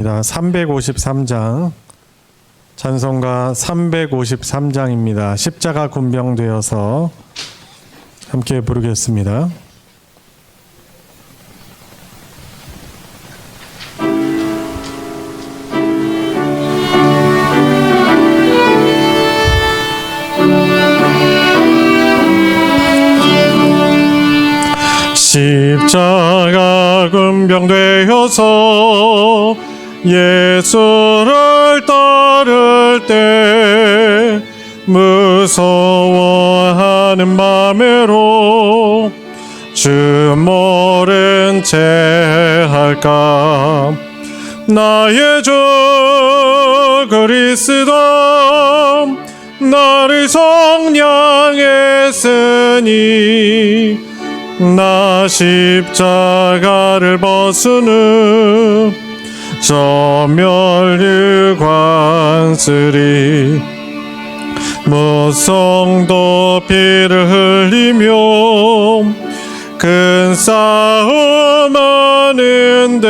353장 찬송가 353장입니다. 십자가 군병되어서 함께 부르겠습니다. 십자가 군병되어서 예수를 따를 때 무서워하는 맘으로 주 모른 채 할까. 나의 주 그리스도 나를 성량했으니 나 십자가를 벗으는 저 멸류관쓰리 무성도 피를 흘리며 큰 싸움 하는데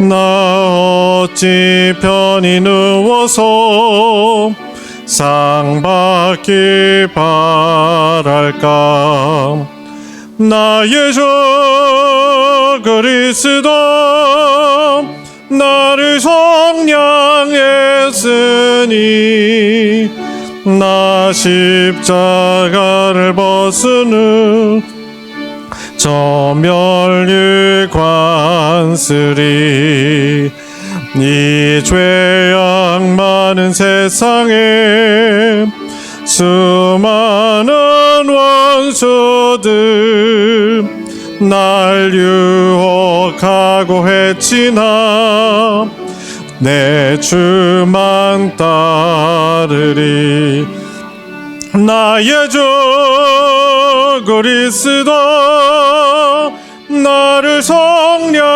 나 어찌 편히 누워서 상 받기 바랄까. 나의 주 그리스도 나를 성량했으니 나 십자가를 벗으는 저 멸류관쓰리 이 죄악 많은 세상에 수많은 원수들 날 유혹하고 해치나 내 주만 따르리. 나의 주 그리스도 나를 성량했으니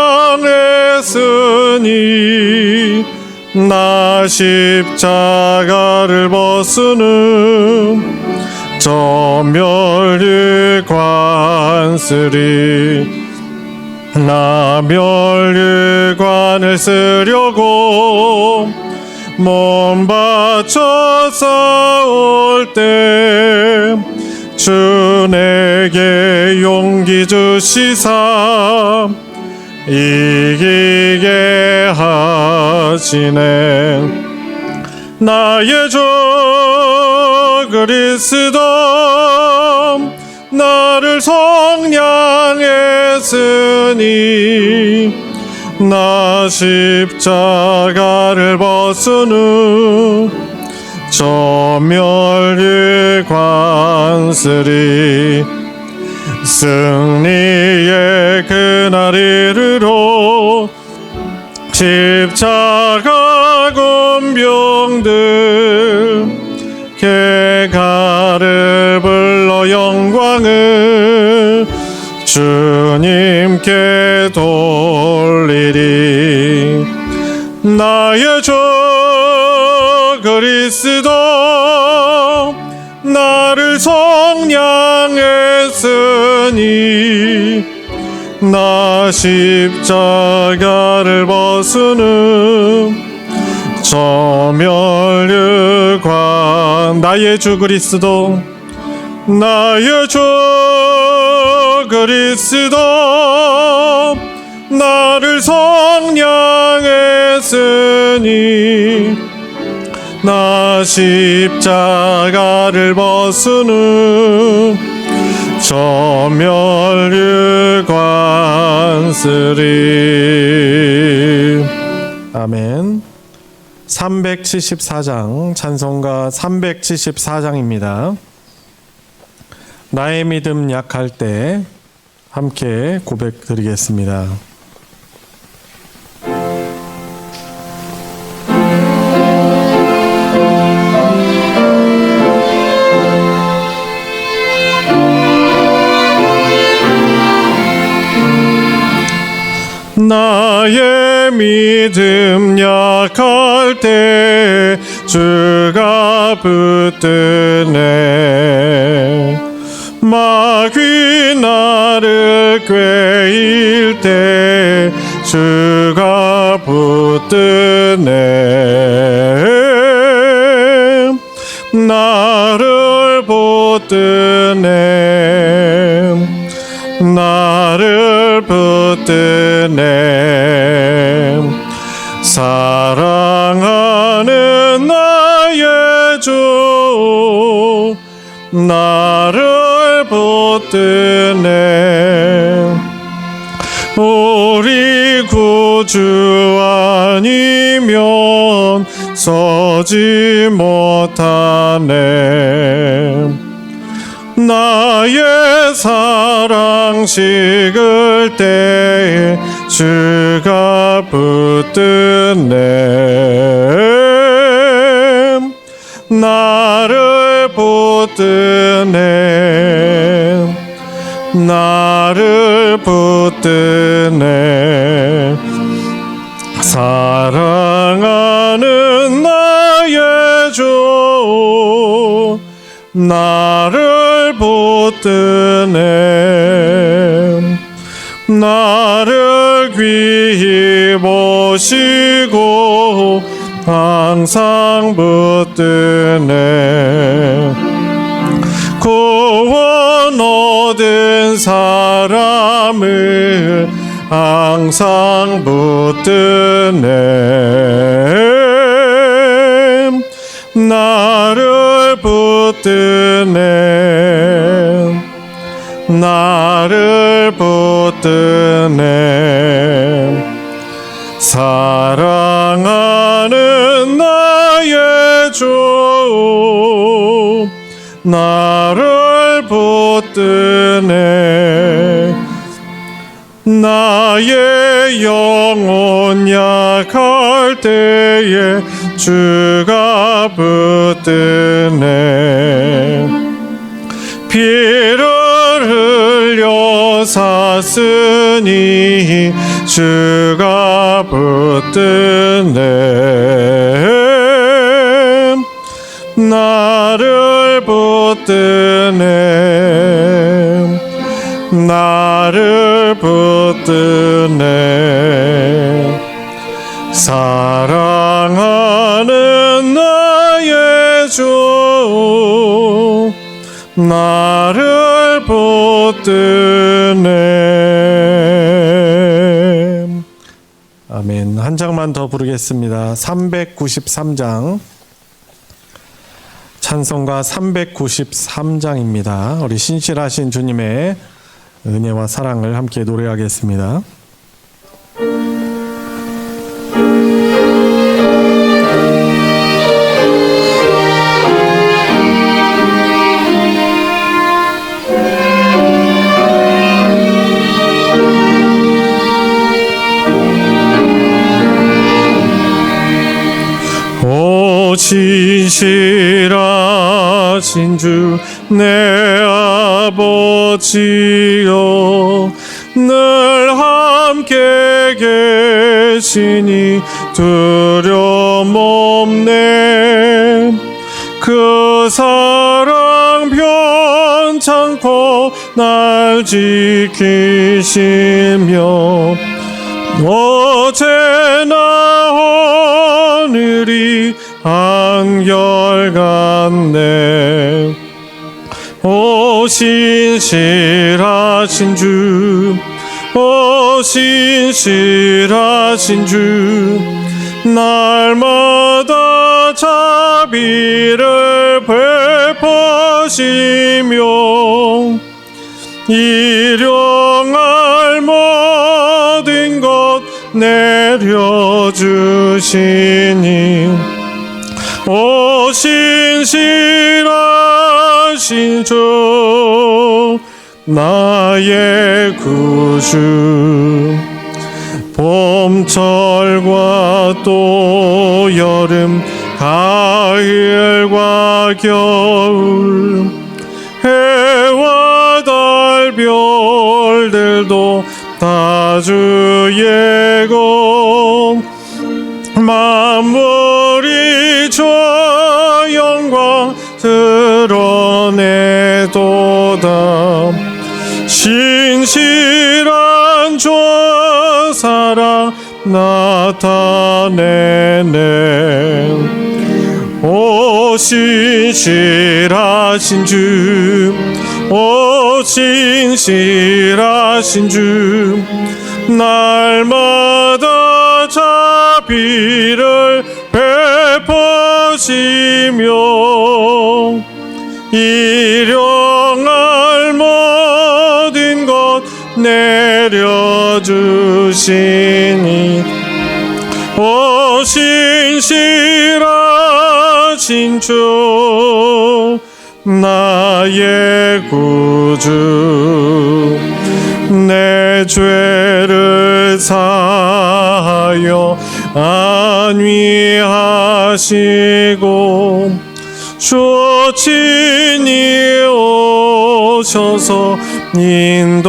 나 십자가를 벗으는 저 멸류관쓰리 나 멸류관을 쓰려고 몸 바쳐 싸울 때 주 내게 용기 주시사 이기게 하시네. 나의 주 그리스도 나를 성량했으니 나 십자가를 벗으는 저 멸류관쓰리 승리의 그날 이르러 십자가 군병들 개가를 불러 영광을 주님께 돌리리. 나의 주 그리스도 나를 성량했으니 나 십자가를 벗으는 저 멸류관 나의 주 그리스도 나의 주 그리스도 나를 성량했으니 나 십자가를 벗으는 저 멸류관쓰리. 아멘. 374장 찬송가 374장입니다. 나의 믿음 약할 때 함께 고백 드리겠습니다. 나의 믿음 약할 때 주가 붙드네. 마귀 나를 꾀일 때 주가 붙드네. 나를 붙드네. 나를 붙드네. 사랑하는 나의 주 나를 붙드네. 우리 구주 아니면 서지 못하네. 나의 사랑 식을 때에 주가 붙드네. 나를 붙드네. 나를 붙드네. 사랑하는 나의 주 나를 붙드네. 나를 귀히 보시고 항상 붙드네. 구원 얻은 사람을 항상 붙드네. 나를 붙드네. 나를 붙드네. 사랑하는 나의 주 나를 붙드네. 나의 영혼 약할 때에 주가 붙드네. 피를 흘려 샀으니 주가 붙드네. 나를 붙드네. 나를 붙드네. 사랑하는 나의 주 나를 붙드네. 아멘. 한 장만 더 부르겠습니다. 393장 찬송가 393장입니다. 우리 신실하신 주님의 은혜와 사랑을 함께 노래하겠습니다. 오 진실하신 주 내 아버지여 늘 함께 계시니 두려움 없네. 그 사랑 변찮고 날 지키시며 어제나 오늘이 한결같네. 오 신실하신 주, 오 신실하신 주 날마다 자비를 베푸시며 일용할 모든 것 내려주시니 오 신실하신 주 나의 구주 봄철과 또 여름 가을과 겨울 해와 달 별들도 다 주의 것 만물이 주 영광 드러내도다. 신실한 주 살아 나타내네. 오 신실하신 주, 오 신실하신 주, 날마다 자비를 베푸시며 일용할 모든 것 내려주시니 오 신실하신 주, 나의 구주, 내 죄를 사하여 안위하시고 주 친히 오셔서 인도하네.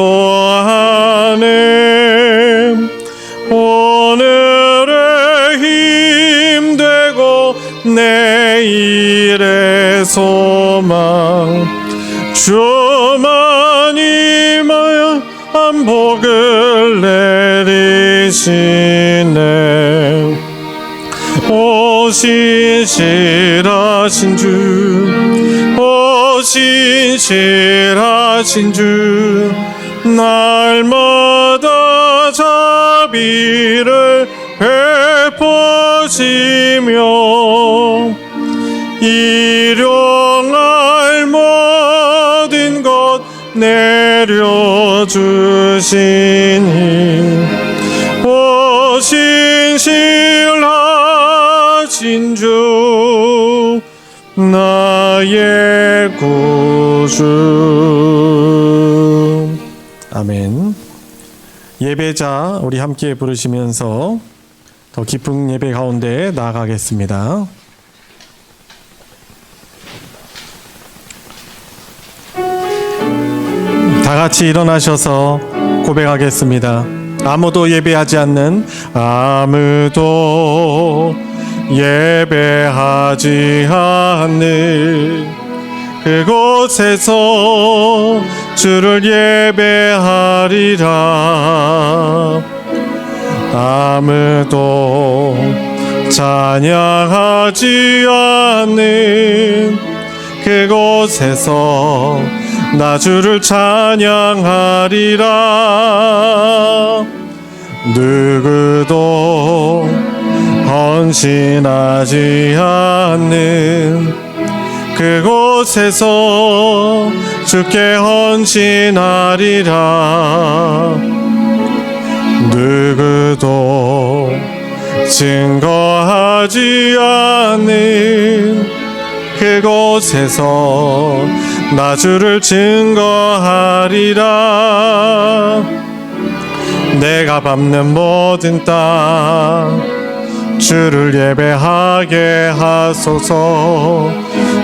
오늘의 힘되고 내일의 소망, 주만이 마음 복을 내리시네. 오 신실하신 주, 오 신실하신 주, 날마다 자비를 베푸시며 일용할 모든 것 내려주시니 오 신실하신 주, 나의 구주. 아멘. 예배자 우리 함께 부르시면서 더 깊은 예배 가운데 나아가겠습니다. 다 같이 일어나셔서 고백하겠습니다. 아무도 예배하지 않는, 아무도 예배하지 않는 그곳에서 주를 예배하리라. 아무도 찬양하지 않는 그곳에서 나 주를 찬양하리라. 누구도 헌신하지 않는 그곳에서 주께 헌신하리라. 누구도 증거하지 않는 그곳에서 나 주를 증거하리라. 내가 밟는 모든 땅 주를 예배하게 하소서.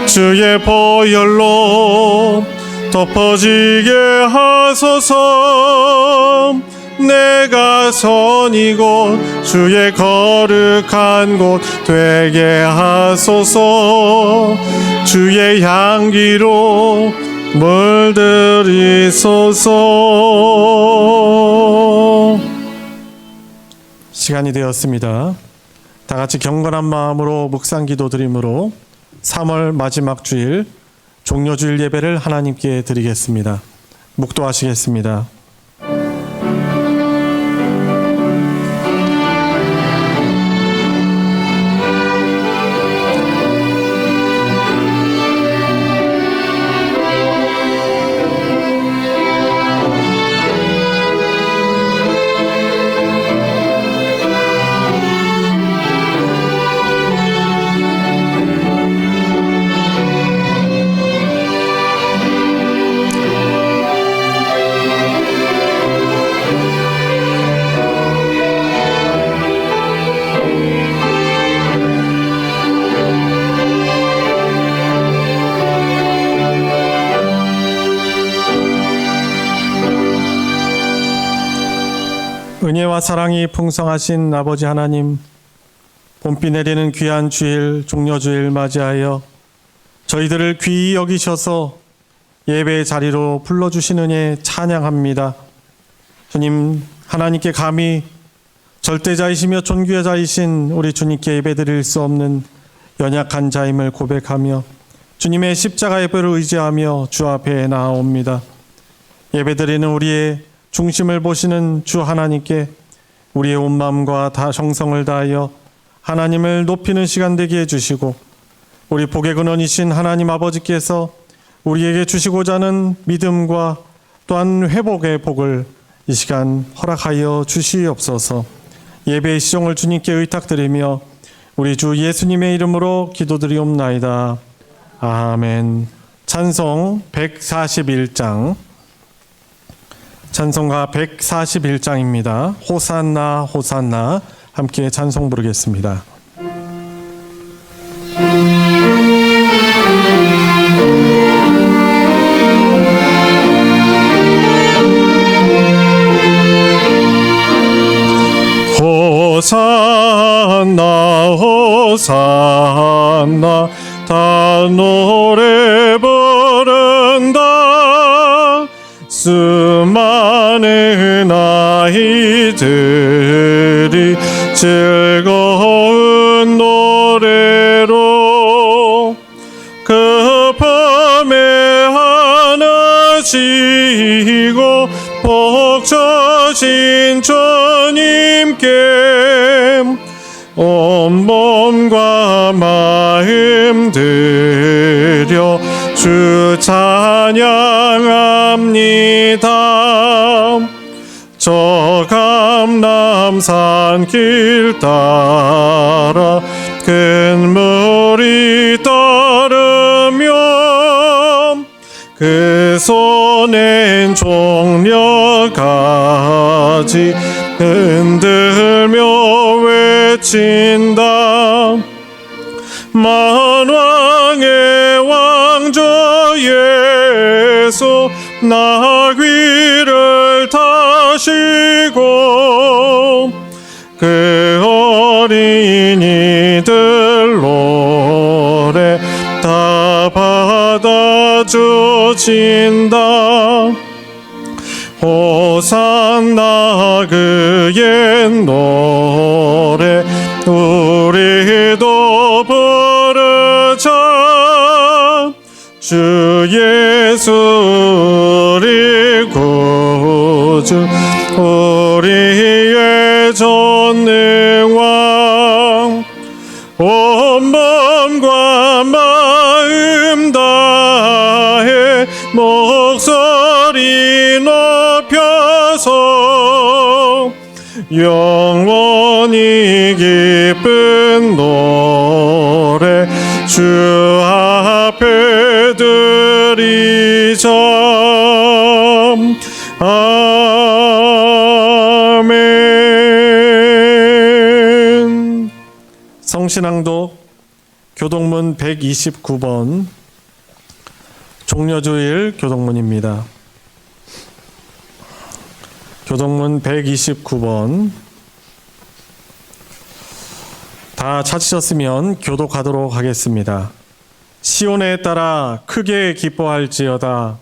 주의 보혈로 덮어지게 하소서. 내가 선 이곳 주의 거룩한 곳 되게 하소서. 주의 향기로 물들이소서. 시간이 되었습니다. 다 같이 경건한 마음으로 묵상기도 드림으로 3월 마지막 주일 종려주일 예배를 하나님께 드리겠습니다. 묵도하시겠습니다. 은혜와 사랑이 풍성하신 아버지 하나님, 봄비 내리는 귀한 주일 종려주일 맞이하여 저희들을 귀히 여기셔서 예배의 자리로 불러주신 은혜 찬양합니다. 주님, 하나님께 감히 절대자이시며 존귀자이신 우리 주님께 예배드릴 수 없는 연약한 자임을 고백하며 주님의 십자가의 뼈를 의지하며 주 앞에 나아옵니다. 예배드리는 우리의 중심을 보시는 주 하나님께 우리의 온 마음과 다 정성을 다하여 하나님을 높이는 시간 되게 해주시고, 우리 복의 근원이신 하나님 아버지께서 우리에게 주시고자 하는 믿음과 또한 회복의 복을 이 시간 허락하여 주시옵소서. 예배의 시종을 주님께 의탁드리며 우리 주 예수님의 이름으로 기도드리옵나이다. 아멘. 찬송 141장, 찬송가 141장입니다. 호산나 호산나 함께 찬송 부르겠습니다. 호산나 호산나 다 노래 부른다. 수많은 아이들이 즐거운 노래로 그 밤에 하나시고 복 주신 주님께 온몸과 마음 들여 주 찬양합니다. 저 감람산 길 따라 큰 물이 따르며 그 손엔 종려가지 흔들며 외친다. 만왕의 왕조 예수 나귀를 타시고 그 어린이들 노래 다 받아주신다. 호산나 그의 노래 우리도 부르자. 주 예수 우리 구주 우리의 전능왕 온몸과 마음 다해 목소리 높여서 영원히 기쁜 노래 주 앞에 드리자. 아멘. 성신앙독 교동문 129번 종려주일 교동문입니다. 교동문 129번 다 찾으셨으면 교독하도록 하겠습니다. 시온에 따라 크게 기뻐할지어다.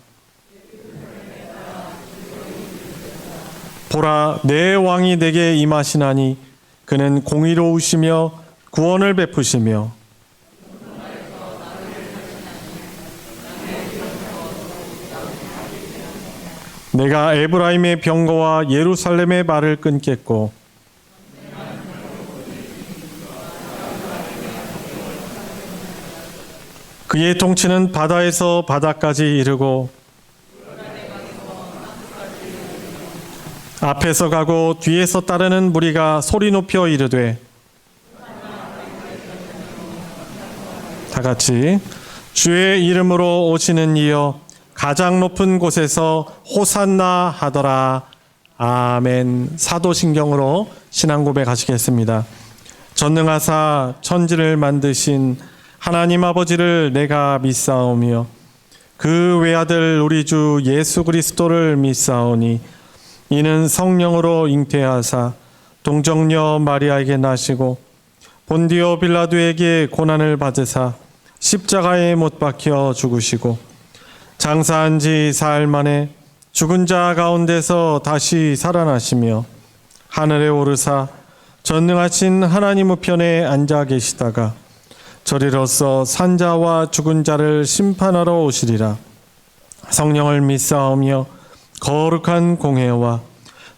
보라, 내 왕이 내게 임하시나니 그는 공의로우시며 구원을 베푸시며 내가 에브라임의 병거와 예루살렘의 말을 끊겠고 그의 통치는 바다에서 바다까지 이르고 앞에서 가고 뒤에서 따르는 무리가 소리 높여 이르되 다 같이 주의 이름으로 오시는 이여 가장 높은 곳에서 호산나 하더라. 아멘. 사도신경으로 신앙 고백하시겠습니다. 전능하사 천지를 만드신 하나님 아버지를 내가 믿사오며 그 외아들 우리 주 예수 그리스도를 믿사오니 이는 성령으로 잉태하사 동정녀 마리아에게 나시고 본디오 빌라도에게 고난을 받으사 십자가에 못 박혀 죽으시고 장사한 지 사흘 만에 죽은 자 가운데서 다시 살아나시며 하늘에 오르사 전능하신 하나님 우편에 앉아 계시다가 저리로서 산자와 죽은 자를 심판하러 오시리라. 성령을 믿사오며 거룩한 공회와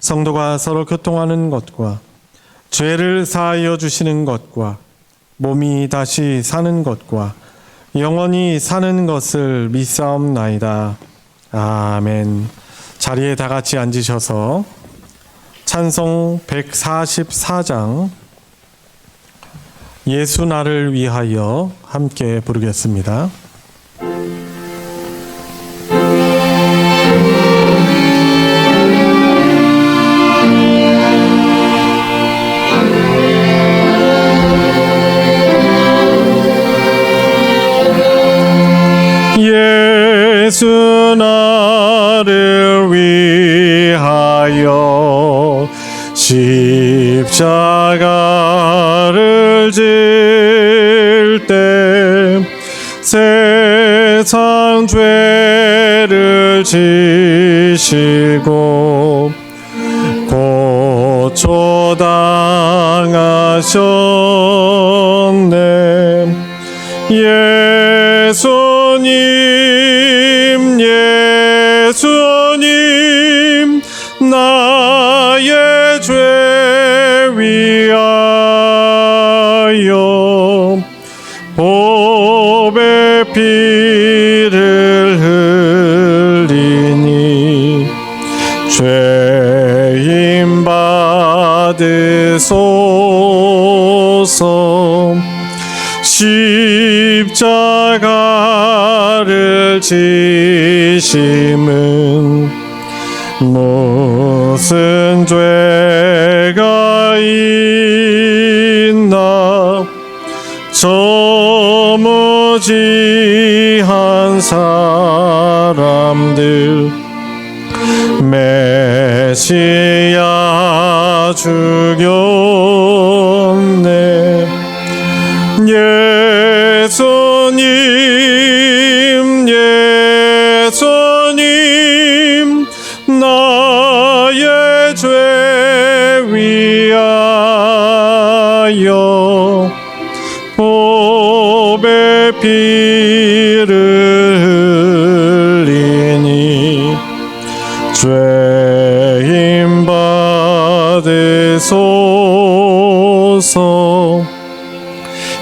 성도가 서로 교통하는 것과 죄를 사하여 주시는 것과 몸이 다시 사는 것과 영원히 사는 것을 믿사옵나이다. 아멘. 자리에 다 같이 앉으셔서 찬송 144장 예수 나를 위하여 함께 부르겠습니다. 예수 나를 위하여 십자가를 질 때 세상 죄를 지시고 고초당하셨네. 예수님 예수님 나의 죄 위하여 보배 피를 흘리니 죄임 받으소서. 십자가를 지심은 무슨 죄가 있나. 저무지한 사람들 메시아 죽였네. 예수님 예수님 나의 죄 위하여 보배 피를 흘리니 죄임 받으소서.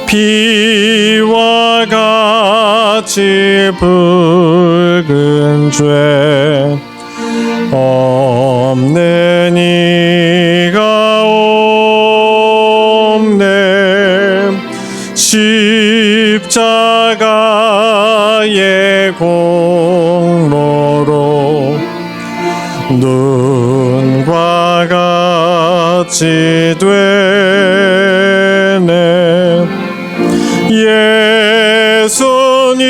피와 같이 붉은 죄 없는 이가 없네. 십자가의 공로로 눈과 같이 되네. 예수님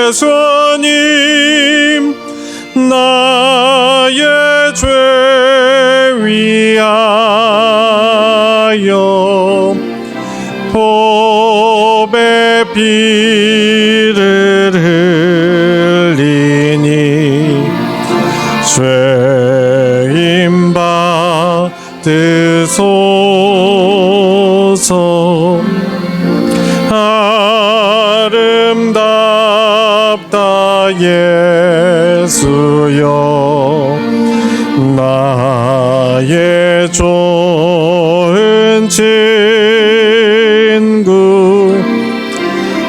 예수님 나의 죄 위하여 보배 피를 흘리니 죄임 받으소서. 아름답다 예수여 나의 좋은 친구.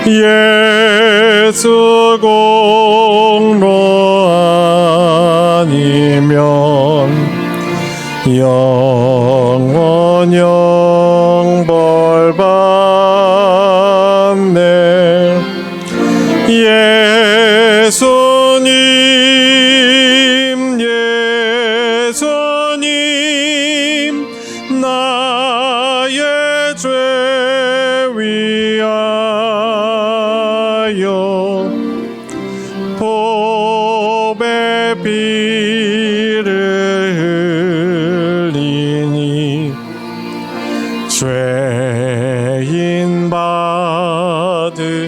예수 공로 아니면 영원 영벌 받네. 예수님 예수님 나의 죄 위하여 보배 피를 흘리니 죄인 받으소서.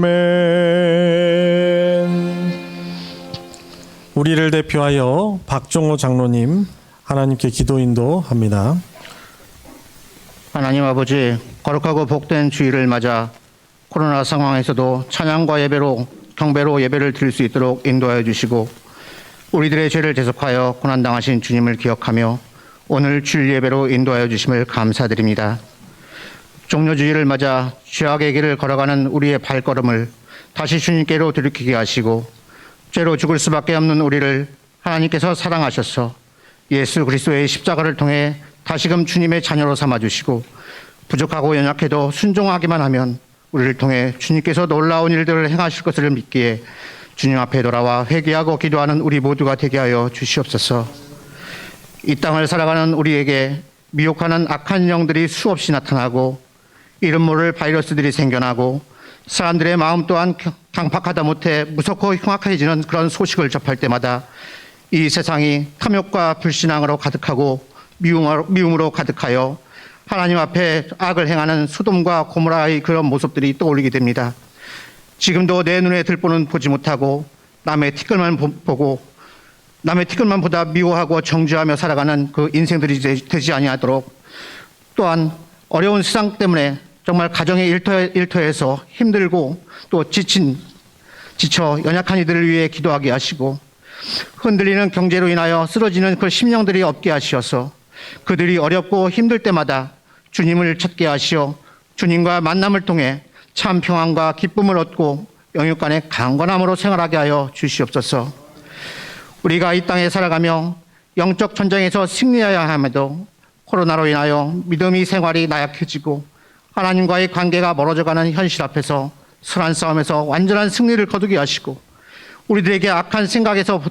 아멘. 우리를 대표하여 박종호 장로님 하나님께 기도 인도합니다. 하나님 아버지, 거룩하고 복된 주일을 맞아 코로나 상황에서도 찬양과 예배로 경배로 예배를 드릴 수 있도록 인도하여 주시고 우리들의 죄를 대속하여 고난당하신 주님을 기억하며 오늘 주일 예배로 인도하여 주심을 감사드립니다. 종료주일을 맞아 죄악의 길을 걸어가는 우리의 발걸음을 다시 주님께로 돌이키게 하시고 죄로 죽을 수밖에 없는 우리를 하나님께서 사랑하셔서 예수 그리스도의 십자가를 통해 다시금 주님의 자녀로 삼아주시고 부족하고 연약해도 순종하기만 하면 우리를 통해 주님께서 놀라운 일들을 행하실 것을 믿기에 주님 앞에 돌아와 회개하고 기도하는 우리 모두가 되게 하여 주시옵소서. 이 땅을 살아가는 우리에게 미혹하는 악한 영들이 수없이 나타나고 이름 모를 바이러스들이 생겨나고 사람들의 마음 또한 강팍하다 못해 무섭고 흉악해지는 그런 소식을 접할 때마다 이 세상이 탐욕과 불신앙으로 가득하고 미움으로 가득하여 하나님 앞에 악을 행하는 소돔과 고모라의 그런 모습들이 떠올리게 됩니다. 지금도 내 눈에 들보는 보지 못하고 남의 티끌만 보고 남의 티끌만 보다 미워하고 정죄하며 살아가는 그 인생들이 되지 아니하도록 또한 어려운 세상 때문에 정말 가정의 일터에서 힘들고 또 지쳐 연약한 이들을 위해 기도하게 하시고 흔들리는 경제로 인하여 쓰러지는 그 심령들이 없게 하시어서 그들이 어렵고 힘들 때마다 주님을 찾게 하시어 주님과 만남을 통해 참 평안과 기쁨을 얻고 영육간의 강건함으로 생활하게 하여 주시옵소서. 우리가 이 땅에 살아가며 영적 전쟁에서 승리해야 함에도 코로나로 인하여 믿음의 생활이 나약해지고 하나님과의 관계가 멀어져가는 현실 앞에서 선한 싸움에서 완전한 승리를 거두게 하시고 우리들에게 악한 생각에서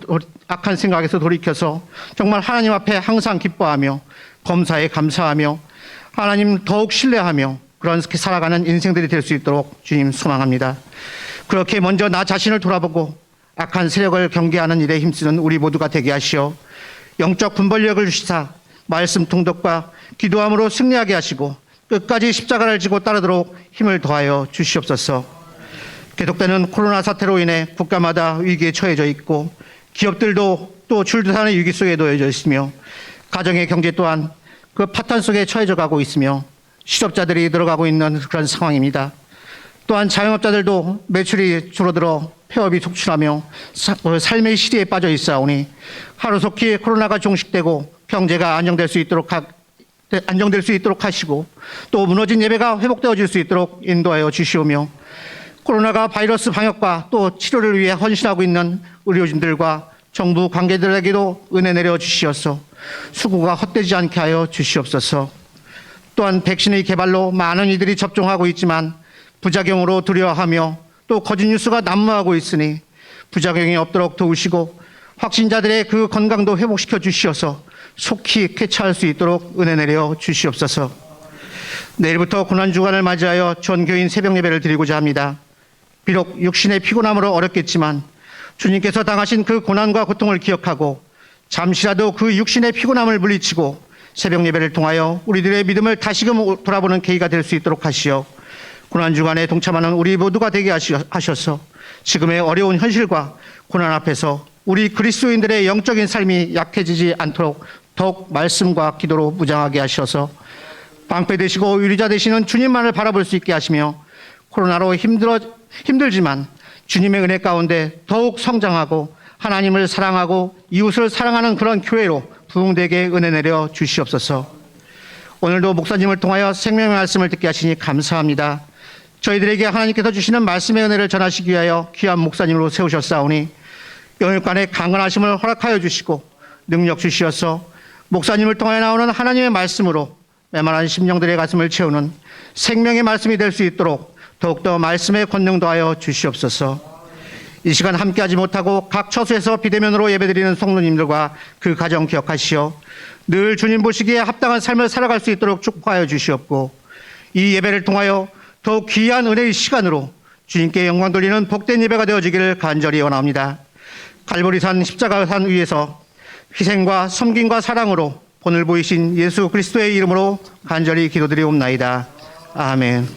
돌이켜서 정말 하나님 앞에 항상 기뻐하며 범사에 감사하며 하나님 더욱 신뢰하며 그렇게 살아가는 인생들이 될 수 있도록 주님 소망합니다. 그렇게 먼저 나 자신을 돌아보고 악한 세력을 경계하는 일에 힘쓰는 우리 모두가 되게 하시어 영적 분별력을 주시사 말씀 통독과 기도함으로 승리하게 하시고 끝까지 십자가를 지고 따르도록 힘을 더하여 주시옵소서. 계속되는 코로나 사태로 인해 국가마다 위기에 처해져 있고 기업들도 또 줄도산의 위기 속에 놓여져 있으며 가정의 경제 또한 그 파탄 속에 처해져 가고 있으며 실업자들이 늘어가고 있는 그런 상황입니다. 또한 자영업자들도 매출이 줄어들어 폐업이 속출하며 삶의 시리에 빠져 있사오니 하루속히 코로나가 종식되고 경제가 안정될 수 있도록 하시고 또 무너진 예배가 회복되어질 수 있도록 인도하여 주시오며 코로나가 바이러스 방역과 또 치료를 위해 헌신하고 있는 의료진들과 정부 관계들에게도 은혜 내려 주시어서 수고가 헛되지 않게 하여 주시옵소서. 또한 백신의 개발로 많은 이들이 접종하고 있지만 부작용으로 두려워하며 또 거짓 뉴스가 난무하고 있으니 부작용이 없도록 도우시고 확진자들의 그 건강도 회복시켜 주시어서 속히 쾌차할 수 있도록 은혜 내려 주시옵소서. 내일부터 고난주간을 맞이하여 전교인 새벽 예배를 드리고자 합니다. 비록 육신의 피곤함으로 어렵겠지만 주님께서 당하신 그 고난과 고통을 기억하고 잠시라도 그 육신의 피곤함을 물리치고 새벽 예배를 통하여 우리들의 믿음을 다시금 돌아보는 계기가 될 수 있도록 하시어 고난주간에 동참하는 우리 모두가 되게 하셔서 지금의 어려운 현실과 고난 앞에서 우리 그리스도인들의 영적인 삶이 약해지지 않도록 더욱 말씀과 기도로 무장하게 하셔서 방패 되시고 유리자 되시는 주님만을 바라볼 수 있게 하시며 코로나로 힘들지만 주님의 은혜 가운데 더욱 성장하고 하나님을 사랑하고 이웃을 사랑하는 그런 교회로 부흥되게 은혜 내려 주시옵소서. 오늘도 목사님을 통하여 생명의 말씀을 듣게 하시니 감사합니다. 저희들에게 하나님께서 주시는 말씀의 은혜를 전하시기 위하여 귀한 목사님으로 세우셨사오니 영육간의 강건하심을 허락하여 주시고 능력 주시어서 목사님을 통하여 나오는 하나님의 말씀으로 메마른 심령들의 가슴을 채우는 생명의 말씀이 될 수 있도록 더욱더 말씀의 권능 더하여 주시옵소서. 이 시간 함께하지 못하고 각 처소에서 비대면으로 예배드리는 성도님들과 그 가정 기억하시어 늘 주님 보시기에 합당한 삶을 살아갈 수 있도록 축복하여 주시옵고 이 예배를 통하여 더욱 귀한 은혜의 시간으로 주님께 영광 돌리는 복된 예배가 되어지기를 간절히 원합니다. 갈보리산 십자가산 위에서 희생과 섬김과 사랑으로 본을 보이신 예수 그리스도의 이름으로 간절히 기도드리옵나이다. 아멘.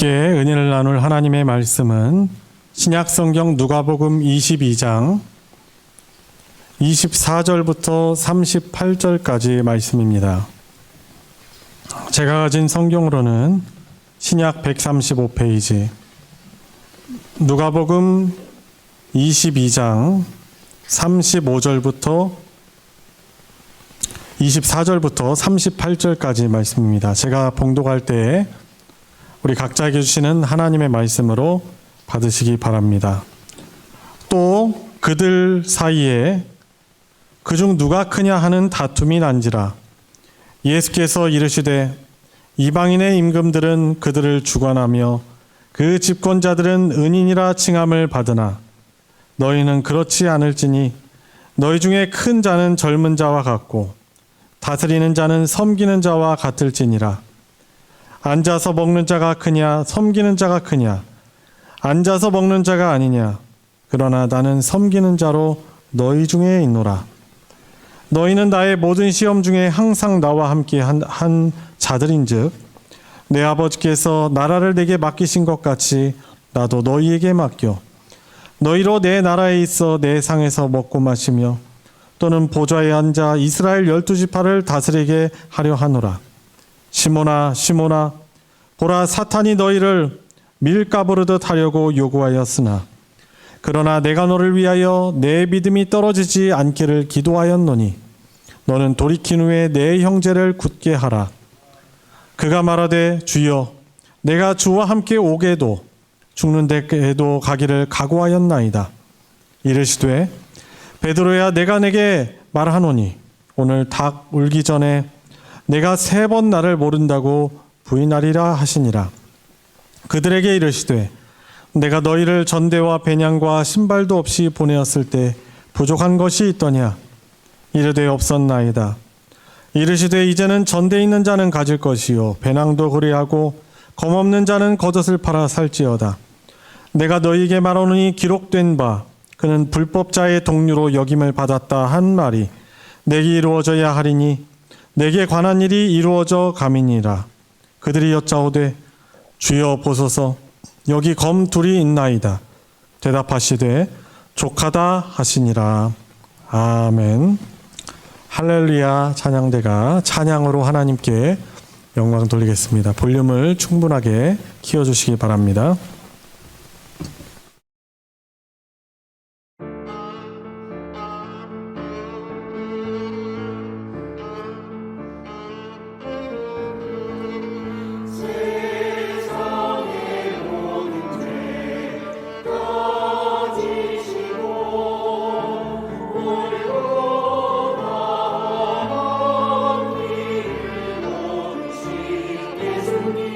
함께 은혜를 나눌 하나님의 말씀은 신약성경 누가복음 22장 24절부터 38절까지 말씀입니다. 제가 가진 성경으로는 신약 135페이지, 누가복음 22장 35절부터 24절부터 38절까지 말씀입니다. 제가 봉독할 때에 우리 각자에게 주시는 하나님의 말씀으로 받으시기 바랍니다. 또 그들 사이에 그중 누가 크냐 하는 다툼이 난지라. 예수께서 이르시되 이방인의 임금들은 그들을 주관하며 그 집권자들은 은인이라 칭함을 받으나 너희는 그렇지 않을지니 너희 중에 큰 자는 젊은 자와 같고 다스리는 자는 섬기는 자와 같을지니라. 앉아서 먹는 자가 크냐 섬기는 자가 크냐. 앉아서 먹는 자가 아니냐. 그러나 나는 섬기는 자로 너희 중에 있노라. 너희는 나의 모든 시험 중에 항상 나와 함께 한 자들인즉 내 아버지께서 나라를 내게 맡기신 것 같이 나도 너희에게 맡겨 너희로 내 나라에 있어 내 상에서 먹고 마시며 또는 보좌에 앉아 이스라엘 12지파를 다스리게 하려 하노라. 시몬아 시몬아 보라 사탄이 너희를 밀가부르듯 하려고 요구하였으나 그러나 내가 너를 위하여 내 믿음이 떨어지지 않기를 기도하였노니 너는 돌이킨 후에 내 형제를 굳게 하라. 그가 말하되 주여 내가 주와 함께 오게도 죽는 데에도 가기를 각오하였나이다. 이르시되 베드로야 내가 내게 말하노니 오늘 닭 울기 전에 내가 3번 나를 모른다고 부인하리라 하시니라. 그들에게 이르시되 내가 너희를 전대와 배냥과 신발도 없이 보내었을 때 부족한 것이 있더냐. 이르되 없었나이다. 이르시되 이제는 전대 있는 자는 가질 것이요 배낭도 그리하고 검없는 자는 겉옷을 팔아 살지어다. 내가 너희에게 말하노니 기록된 바 그는 불법자의 동류로 역임을 받았다 한 말이 내게 이루어져야 하리니 내게 관한 일이 이루어져 감이니라. 그들이 여짜오되 주여 보소서 여기 검 둘이 있나이다. 대답하시되 족하다 하시니라. 아멘. 할렐루야. 찬양대가 찬양으로 하나님께 영광 돌리겠습니다. 볼륨을 충분하게 키워주시기 바랍니다. 예수님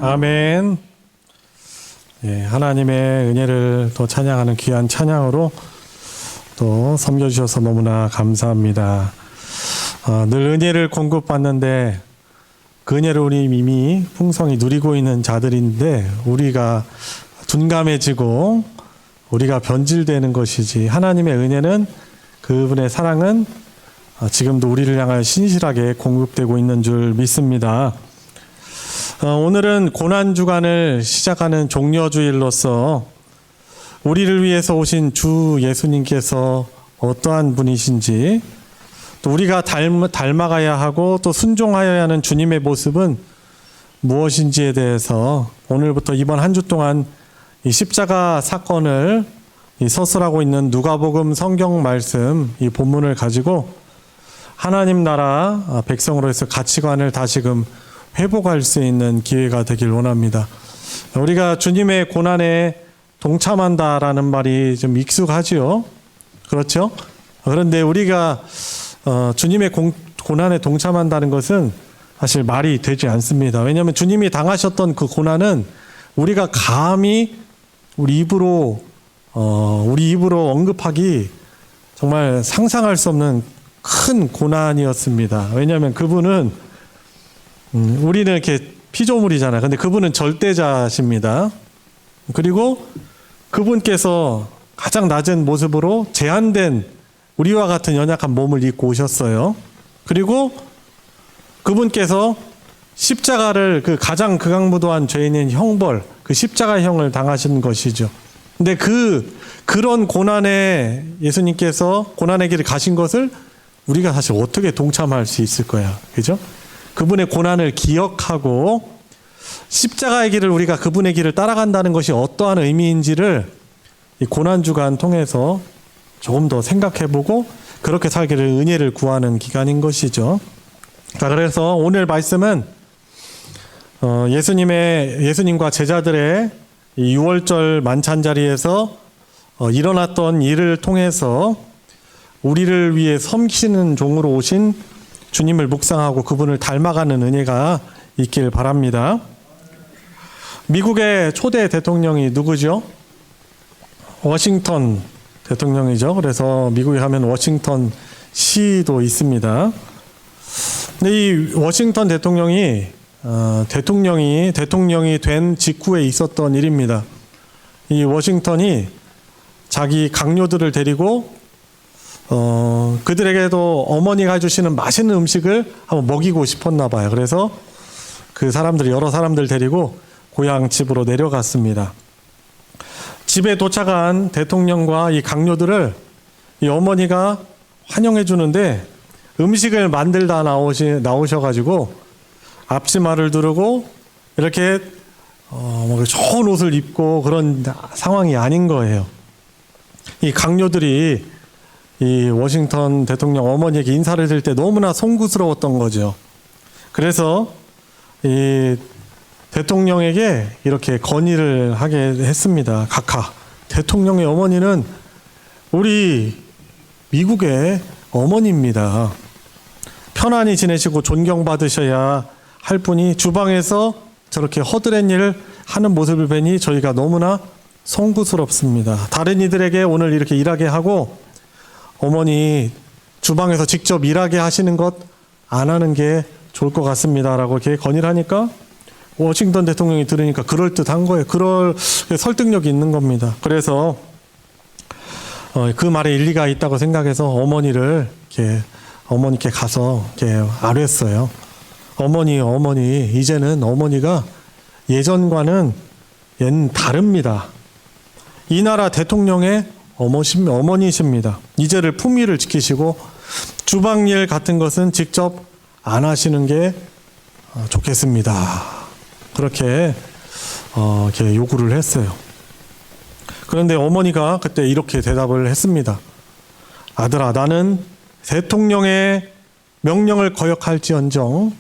아멘. 예, 하나님의 은혜를 또 찬양하는 귀한 찬양으로 또 섬겨주셔서 너무나 감사합니다. 늘 은혜를 공급받는데 그 은혜를 우리 이미 풍성히 누리고 있는 자들인데 우리가 둔감해지고 우리가 변질되는 것이지, 하나님의 은혜는, 그분의 사랑은 지금도 우리를 향하여 신실하게 공급되고 있는 줄 믿습니다. 오늘은 고난주간을 시작하는 종려주일로서 우리를 위해서 오신 주 예수님께서 어떠한 분이신지, 또 우리가 닮아가야 하고 또 순종하여야 하는 주님의 모습은 무엇인지에 대해서 오늘부터 이번 한 주 동안 이 십자가 사건을 서술하고 있는 누가복음 성경 말씀, 이 본문을 가지고 하나님 나라 백성으로서 가치관을 다시금 회복할 수 있는 기회가 되길 원합니다. 우리가 주님의 고난에 동참한다라는 말이 좀 익숙하지요. 그렇죠? 그런데 우리가 주님의 고난에 동참한다는 것은 사실 말이 되지 않습니다. 왜냐하면 주님이 당하셨던 그 고난은 우리가 감히 우리 입으로 언급하기 정말 상상할 수 없는 큰 고난이었습니다. 왜냐하면 그분은 우리는 이렇게 피조물이잖아요. 근데 그분은 절대자십니다. 그리고 그분께서 가장 낮은 모습으로 제한된 우리와 같은 연약한 몸을 입고 오셨어요. 그리고 그분께서 십자가를, 그 가장 극악무도한 죄인인 형벌, 그 십자가형을 당하신 것이죠. 근데 그런 고난에 예수님께서 고난의 길을 가신 것을 우리가 사실 어떻게 동참할 수 있을 거야. 그죠? 그분의 고난을 기억하고 십자가의 길을, 우리가 그분의 길을 따라간다는 것이 어떠한 의미인지를 이 고난주간 통해서 조금 더 생각해보고 그렇게 살기를 은혜를 구하는 기간인 것이죠. 자, 그래서 오늘 말씀은 예수님과 제자들의 이 6월절 만찬 자리에서 일어났던 일을 통해서 우리를 위해 섬기시는 종으로 오신 주님을 묵상하고 그분을 닮아가는 은혜가 있길 바랍니다. 미국의 초대 대통령이 누구죠? 워싱턴 대통령이죠. 그래서 미국에 가면 워싱턴 시도 있습니다. 근데 이 워싱턴 대통령이 된 직후에 있었던 일입니다. 이 워싱턴이 자기 강요들을 데리고 그들에게도 어머니가 해주시는 맛있는 음식을 한번 먹이고 싶었나 봐요. 그래서 그 사람들이, 여러 사람들 데리고 고향 집으로 내려갔습니다. 집에 도착한 대통령과 이 강요들을 이 어머니가 환영해 주는데 음식을 만들다 나오셔가지고 앞치마를 두르고 이렇게 좋은 옷을 입고 그런 상황이 아닌 거예요. 이 강요들이 이 워싱턴 대통령 어머니에게 인사를 드릴 때 너무나 송구스러웠던 거죠. 그래서 이 대통령에게 이렇게 건의를 하게 했습니다. 각하, 대통령의 어머니는 우리 미국의 어머니입니다. 편안히 지내시고 존경받으셔야 할 분이 주방에서 저렇게 허드렛 일을 하는 모습을 뵈니 저희가 너무나 송구스럽습니다. 다른 이들에게 오늘 이렇게 일하게 하고 어머니 주방에서 직접 일하게 하시는 것 안 하는 게 좋을 것 같습니다. 라고 이렇게 건의를 하니까 워싱턴 대통령이 들으니까 그럴듯한 거예요. 그럴 설득력이 있는 겁니다. 그래서 그 말에 일리가 있다고 생각해서 어머니께 가서 이렇게 아뢰었어요. 어머니, 이제는 어머니가 예전과는 다릅니다. 이 나라 대통령의 어머니십니다. 이제를 품위를 지키시고 주방일 같은 것은 직접 안 하시는 게 좋겠습니다. 그렇게 요구를 했어요. 그런데 어머니가 그때 이렇게 대답을 했습니다. 아들아, 나는 대통령의 명령을 거역할지언정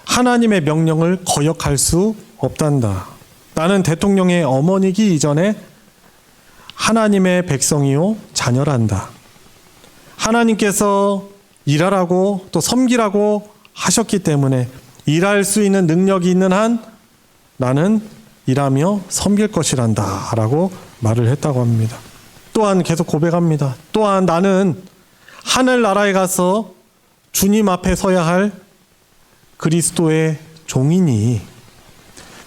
하나님의 명령을 거역할 수 없단다. 나는 대통령의 어머니기 이전에 하나님의 백성이요 자녀란다. 하나님께서 일하라고 또 섬기라고 하셨기 때문에 일할 수 있는 능력이 있는 한 나는 일하며 섬길 것이란다 라고 말을 했다고 합니다. 또한 계속 고백합니다. 또한 나는 하늘나라에 가서 주님 앞에 서야 할 그리스도의 종이니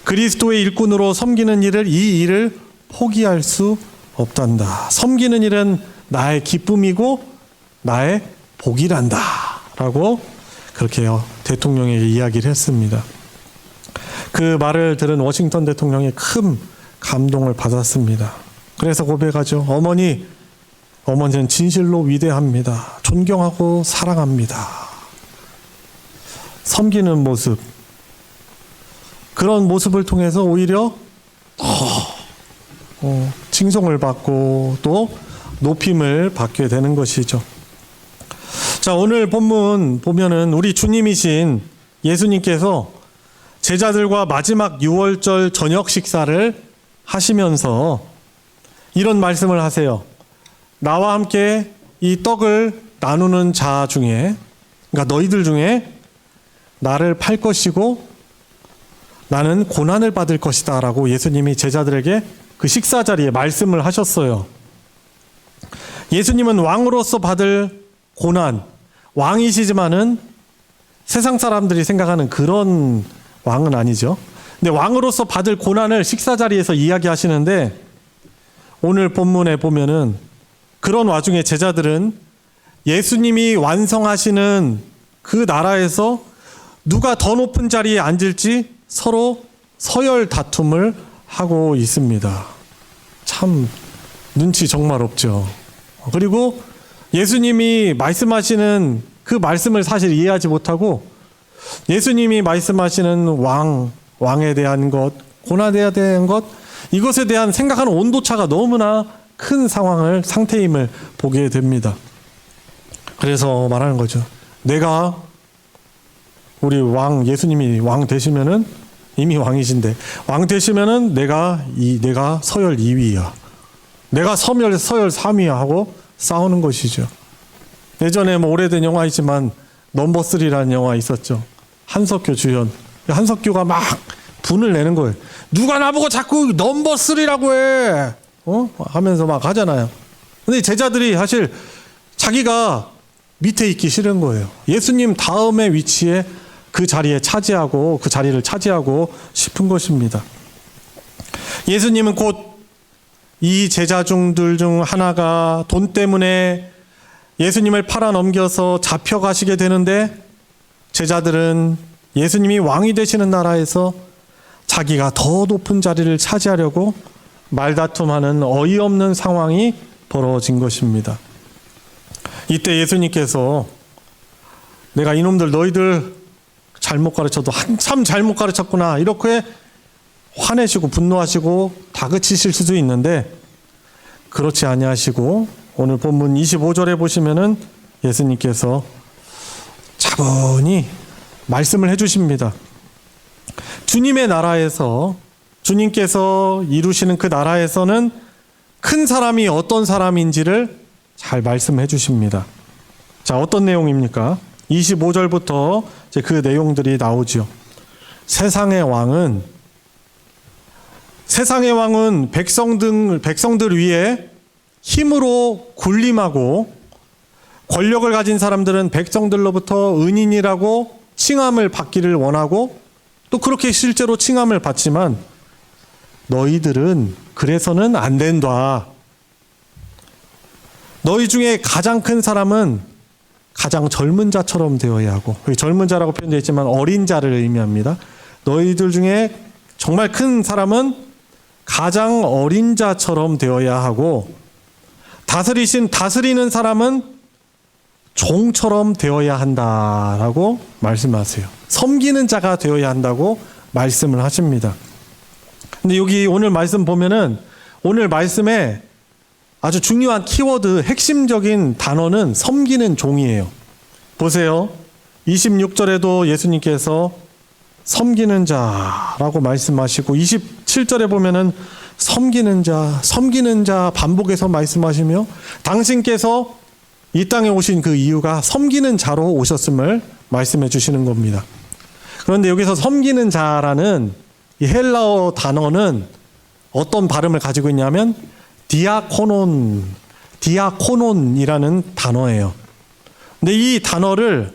그리스도의 일꾼으로 섬기는 일을 이 일을 포기할 수 없단다. 섬기는 일은 나의 기쁨이고 나의 복이란다 라고 그렇게 대통령에게 이야기를 했습니다. 그 말을 들은 워싱턴 대통령이 큰 감동을 받았습니다. 그래서 고백하죠. 어머니는 진실로 위대합니다. 존경하고 사랑합니다. 섬기는 모습, 그런 모습을 통해서 오히려 칭송을 받고 또 높임을 받게 되는 것이죠. 자, 오늘 본문 보면은 우리 주님이신 예수님께서 제자들과 마지막 6월절 저녁 식사를 하시면서 이런 말씀을 하세요. 나와 함께 이 떡을 나누는 자 중에, 그러니까 너희들 중에 나를 팔 것이고 나는 고난을 받을 것이다 라고 예수님이 제자들에게 그 식사 자리에 말씀을 하셨어요. 예수님은 왕으로서 받을 고난, 왕이시지만은 세상 사람들이 생각하는 그런 왕은 아니죠. 근데 왕으로서 받을 고난을 식사 자리에서 이야기하시는데 오늘 본문에 보면은 그런 와중에 제자들은 예수님이 완성하시는 그 나라에서 누가 더 높은 자리에 앉을지 서로 서열 다툼을 하고 있습니다. 참 눈치 정말 없죠. 그리고 예수님이 말씀하시는 그 말씀을 사실 이해하지 못하고 예수님이 말씀하시는 왕에 대한 것, 고난에 대한 것, 이것에 대한 생각하는 온도차가 너무나 큰 상태임을 보게 됩니다. 그래서 말하는 거죠. 내가 우리 예수님이 왕 되시면은 이미 왕이신데 왕 되시면은 내가 서열 2위야. 내가 서열 3위야 하고 싸우는 것이죠. 예전에 오래된 영화이지만 넘버 3라는 영화 있었죠. 한석규 주연. 한석규가 막 분을 내는 거예요. 누가 나보고 자꾸 넘버 3라고 해. 하면서 막 하잖아요. 근데 제자들이 사실 자기가 밑에 있기 싫은 거예요. 예수님 다음의 위치에 그 자리를 차지하고 싶은 것입니다. 예수님은 곧 이 제자중들 중 하나가 돈 때문에 예수님을 팔아넘겨서 잡혀가시게 되는데 제자들은 예수님이 왕이 되시는 나라에서 자기가 더 높은 자리를 차지하려고 말다툼하는 어이없는 상황이 벌어진 것입니다. 이때 예수님께서 내가 이놈들 너희들 잘못 가르쳐도 한참 잘못 가르쳤구나 이렇게 화내시고 분노하시고 다그치실 수도 있는데 그렇지 아니하시고 오늘 본문 25절에 보시면은 예수님께서 차분히 말씀을 해주십니다. 주님의 나라에서 주님께서 이루시는 그 나라에서는 큰 사람이 어떤 사람인지를 잘 말씀해 주십니다. 자, 어떤 내용입니까? 25절부터 이제 그 내용들이 나오죠. 세상의 왕은 백성들 위에 힘으로 군림하고 권력을 가진 사람들은 백성들로부터 은인이라고 칭함을 받기를 원하고 또 그렇게 실제로 칭함을 받지만 너희들은 그래서는 안 된다. 너희 중에 가장 큰 사람은 가장 젊은 자처럼 되어야 하고, 젊은 자라고 표현되어 있지만 어린 자를 의미합니다. 너희들 중에 정말 큰 사람은 가장 어린 자처럼 되어야 하고 다스리는 사람은 종처럼 되어야 한다라고 말씀하세요. 섬기는 자가 되어야 한다고 말씀을 하십니다. 근데 여기 오늘 말씀 보면은 오늘 말씀에 아주 중요한 키워드, 핵심적인 단어는 섬기는 종이에요. 보세요. 26절에도 예수님께서 섬기는 자라고 말씀하시고 27절에 보면은 섬기는 자 반복해서 말씀하시며 당신께서 이 땅에 오신 그 이유가 섬기는 자로 오셨음을 말씀해 주시는 겁니다. 그런데 여기서 섬기는 자라는 이 헬라어 단어는 어떤 발음을 가지고 있냐면 디아코논이라는 단어예요. 근데 이 단어를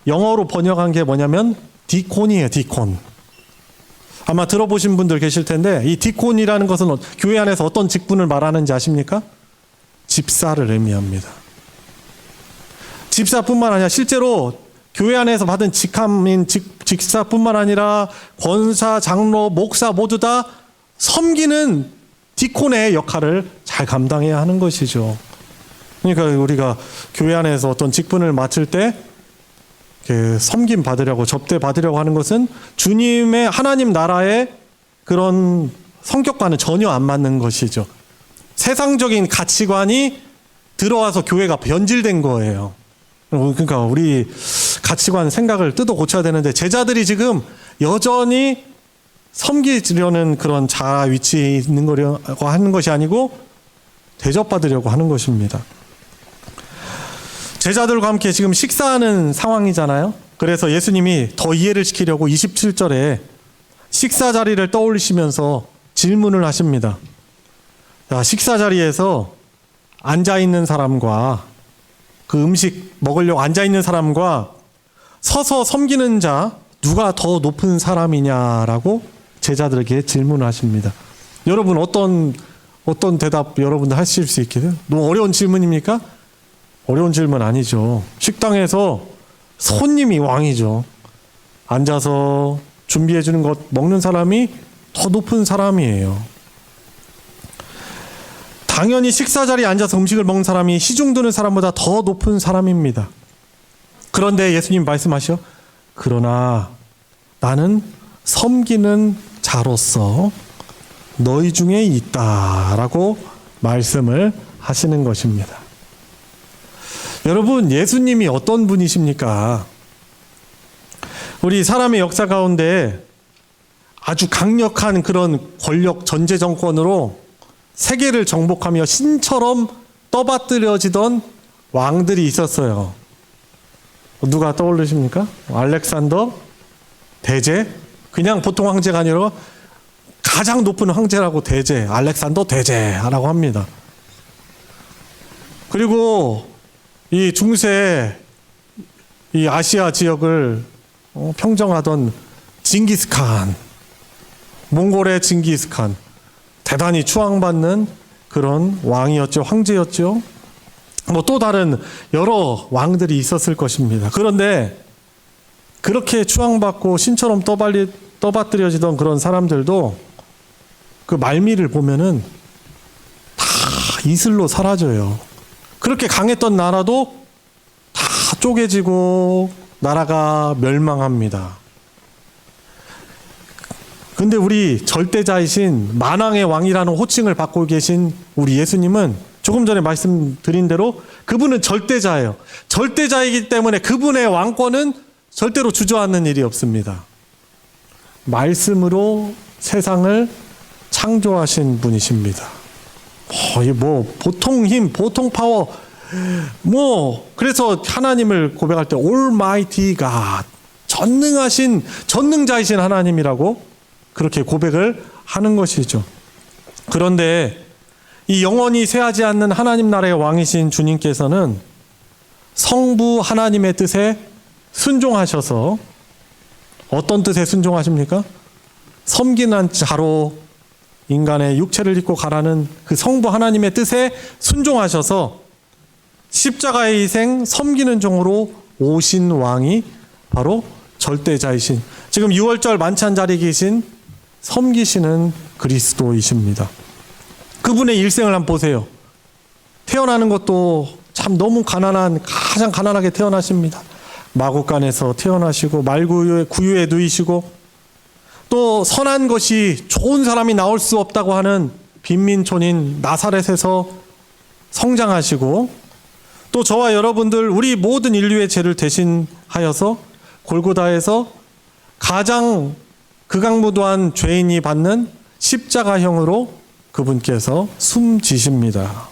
영어로 번역한 게 뭐냐면 디콘이에요, 디콘. 아마 들어보신 분들 계실 텐데 이 디콘이라는 것은 교회 안에서 어떤 직분을 말하는지 아십니까? 집사를 의미합니다. 집사뿐만 아니라 실제로 교회 안에서 받은 직함인 직사뿐만 아니라 권사, 장로, 목사 모두 다 섬기는 디콘의 역할을 잘 감당해야 하는 것이죠. 그러니까 우리가 교회 안에서 어떤 직분을 맡을 때 섬김 받으려고, 접대 받으려고 하는 것은 주님의 하나님 나라의 그런 성격과는 전혀 안 맞는 것이죠. 세상적인 가치관이 들어와서 교회가 변질된 거예요. 그러니까 우리 가치관, 생각을 뜯어 고쳐야 되는데 제자들이 지금 여전히 섬기려는 그런 자아 위치에 있는 거라고 하는 것이 아니고 대접받으려고 하는 것입니다. 제자들과 함께 지금 식사하는 상황이잖아요. 그래서 예수님이 더 이해를 시키려고 27절에 식사 자리를 떠올리시면서 질문을 하십니다. 자, 식사 자리에서 앉아있는 사람과 그 음식 먹으려고 앉아있는 사람과 서서 섬기는 자 누가 더 높은 사람이냐라고 제자들에게 질문을 하십니다. 여러분 어떤 대답 여러분들 하실 수 있겠어요? 너무 어려운 질문입니까? 어려운 질문 아니죠. 식당에서 손님이 왕이죠. 앉아서 준비해 주는 것 먹는 사람이 더 높은 사람이에요. 당연히 식사 자리에 앉아서 음식을 먹는 사람이 시중 드는 사람보다 더 높은 사람입니다. 그런데 예수님 말씀하셔. 그러나 나는 섬기는 자로서 너희 중에 있다라고 말씀을 하시는 것입니다. 여러분, 예수님이 어떤 분이십니까? 우리 사람의 역사 가운데 아주 강력한 그런 권력 전제 정권으로 세계를 정복하며 신처럼 떠받들여지던 왕들이 있었어요. 누가 떠오르십니까? 알렉산더 대제? 그냥 보통 황제가 아니라 가장 높은 황제라고 대제, 알렉산더 대제라고 합니다. 그리고 이 중세 이 아시아 지역을 평정하던 징기스칸, 몽골의 징기스칸, 대단히 추앙받는 그런 왕이었죠. 황제였죠. 뭐 또 다른 여러 왕들이 있었을 것입니다. 그런데 그렇게 추앙받고 신처럼 떠받들여지던 그런 사람들도 그 말미를 보면은 다 이슬로 사라져요. 그렇게 강했던 나라도 다 쪼개지고 나라가 멸망합니다. 근데 우리 절대자이신 만왕의 왕이라는 호칭을 받고 계신 우리 예수님은 조금 전에 말씀드린 대로 그분은 절대자예요. 절대자이기 때문에 그분의 왕권은 절대로 주저앉는 일이 없습니다. 말씀으로 세상을 창조하신 분이십니다. 이 뭐 보통 힘, 보통 파워, 뭐 그래서 하나님을 고백할 때 Almighty God, 전능하신 전능자이신 하나님이라고 그렇게 고백을 하는 것이죠. 그런데 이 영원히 쇠하지 않는 하나님 나라의 왕이신 주님께서는 성부 하나님의 뜻에 순종하셔서 어떤 뜻에 순종하십니까? 섬기는 자로 인간의 육체를 입고 가라는 그 성부 하나님의 뜻에 순종하셔서 십자가의 희생, 섬기는 종으로 오신 왕이 바로 절대자이신, 지금 6월절 만찬 자리에 계신 섬기시는 그리스도이십니다. 그분의 일생을 한번 보세요. 태어나는 것도 참 너무 가장 가난하게 태어나십니다. 마구간에서 태어나시고 말구유에 구유에 누이시고 또 선한 것이 좋은 사람이 나올 수 없다고 하는 빈민촌인 나사렛에서 성장하시고 또 저와 여러분들 우리 모든 인류의 죄를 대신하여서 골고다에서 가장 극악무도한 죄인이 받는 십자가형으로 그분께서 숨지십니다.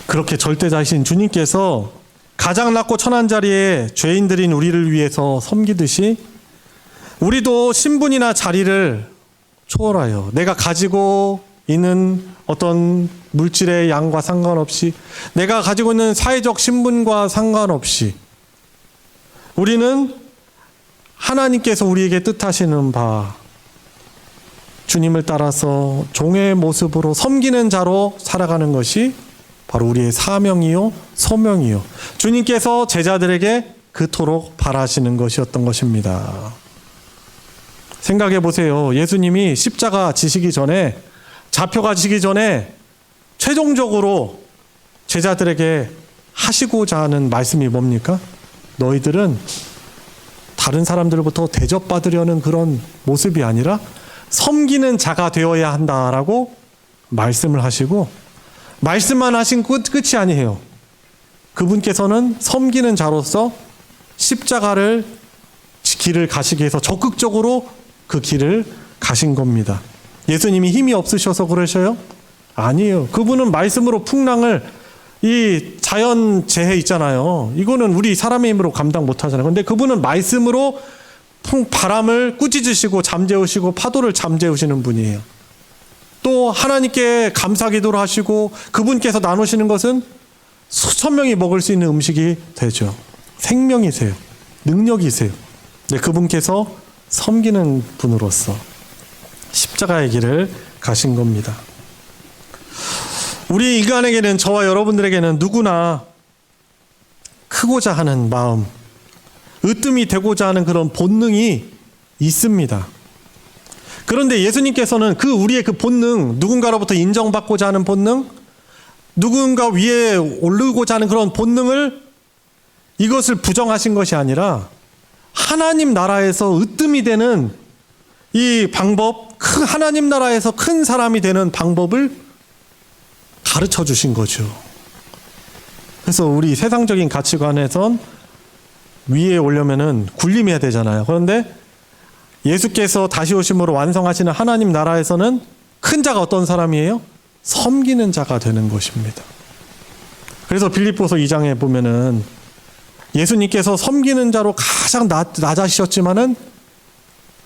그렇게 절대자이신 주님께서 가장 낮고 천한 자리에 죄인들인 우리를 위해서 섬기듯이 우리도 신분이나 자리를 초월하여 내가 가지고 있는 어떤 물질의 양과 상관없이, 내가 가지고 있는 사회적 신분과 상관없이 우리는 하나님께서 우리에게 뜻하시는 바 주님을 따라서 종의 모습으로 섬기는 자로 살아가는 것이 바로 우리의 사명이요 소명이요 주님께서 제자들에게 그토록 바라시는 것이었던 것입니다. 생각해 보세요. 예수님이 십자가 지시기 전에, 잡혀가시기 전에 최종적으로 제자들에게 하시고자 하는 말씀이 뭡니까? 너희들은 다른 사람들부터 대접받으려는 그런 모습이 아니라 섬기는 자가 되어야 한다라고 말씀을 하시고, 말씀만 하신 끝이 아니에요. 그분께서는 섬기는 자로서 십자가를 길을 가시기 위해서 적극적으로 그 길을 가신 겁니다. 예수님이 힘이 없으셔서 그러셔요? 아니에요. 그분은 말씀으로 풍랑을, 이 자연 재해 있잖아요. 이거는 우리 사람의 힘으로 감당 못 하잖아요. 근데 그분은 말씀으로 바람을 꾸짖으시고 잠재우시고 파도를 잠재우시는 분이에요. 또 하나님께 감사 기도를 하시고 그분께서 나누시는 것은 수천 명이 먹을 수 있는 음식이 되죠. 생명이세요. 능력이세요. 네, 그분께서 섬기는 분으로서 십자가의 길을 가신 겁니다. 우리 인간에게는, 저와 여러분들에게는 누구나 크고자 하는 마음, 으뜸이 되고자 하는 그런 본능이 있습니다. 그런데 예수님께서는 우리의 그 본능, 누군가로부터 인정받고자 하는 본능, 누군가 위에 오르고자 하는 그런 본능을, 이것을 부정하신 것이 아니라 하나님 나라에서 으뜸이 되는 이 방법, 하나님 나라에서 큰 사람이 되는 방법을 가르쳐 주신 거죠. 그래서 우리 세상적인 가치관에선 위에 오려면은 군림해야 되잖아요. 그런데 예수께서 다시 오심으로 완성하시는 하나님 나라에서는 큰 자가 어떤 사람이에요? 섬기는 자가 되는 것입니다. 그래서 빌립보서 2장에 보면은 예수님께서 섬기는 자로 가장 낮아지셨지만은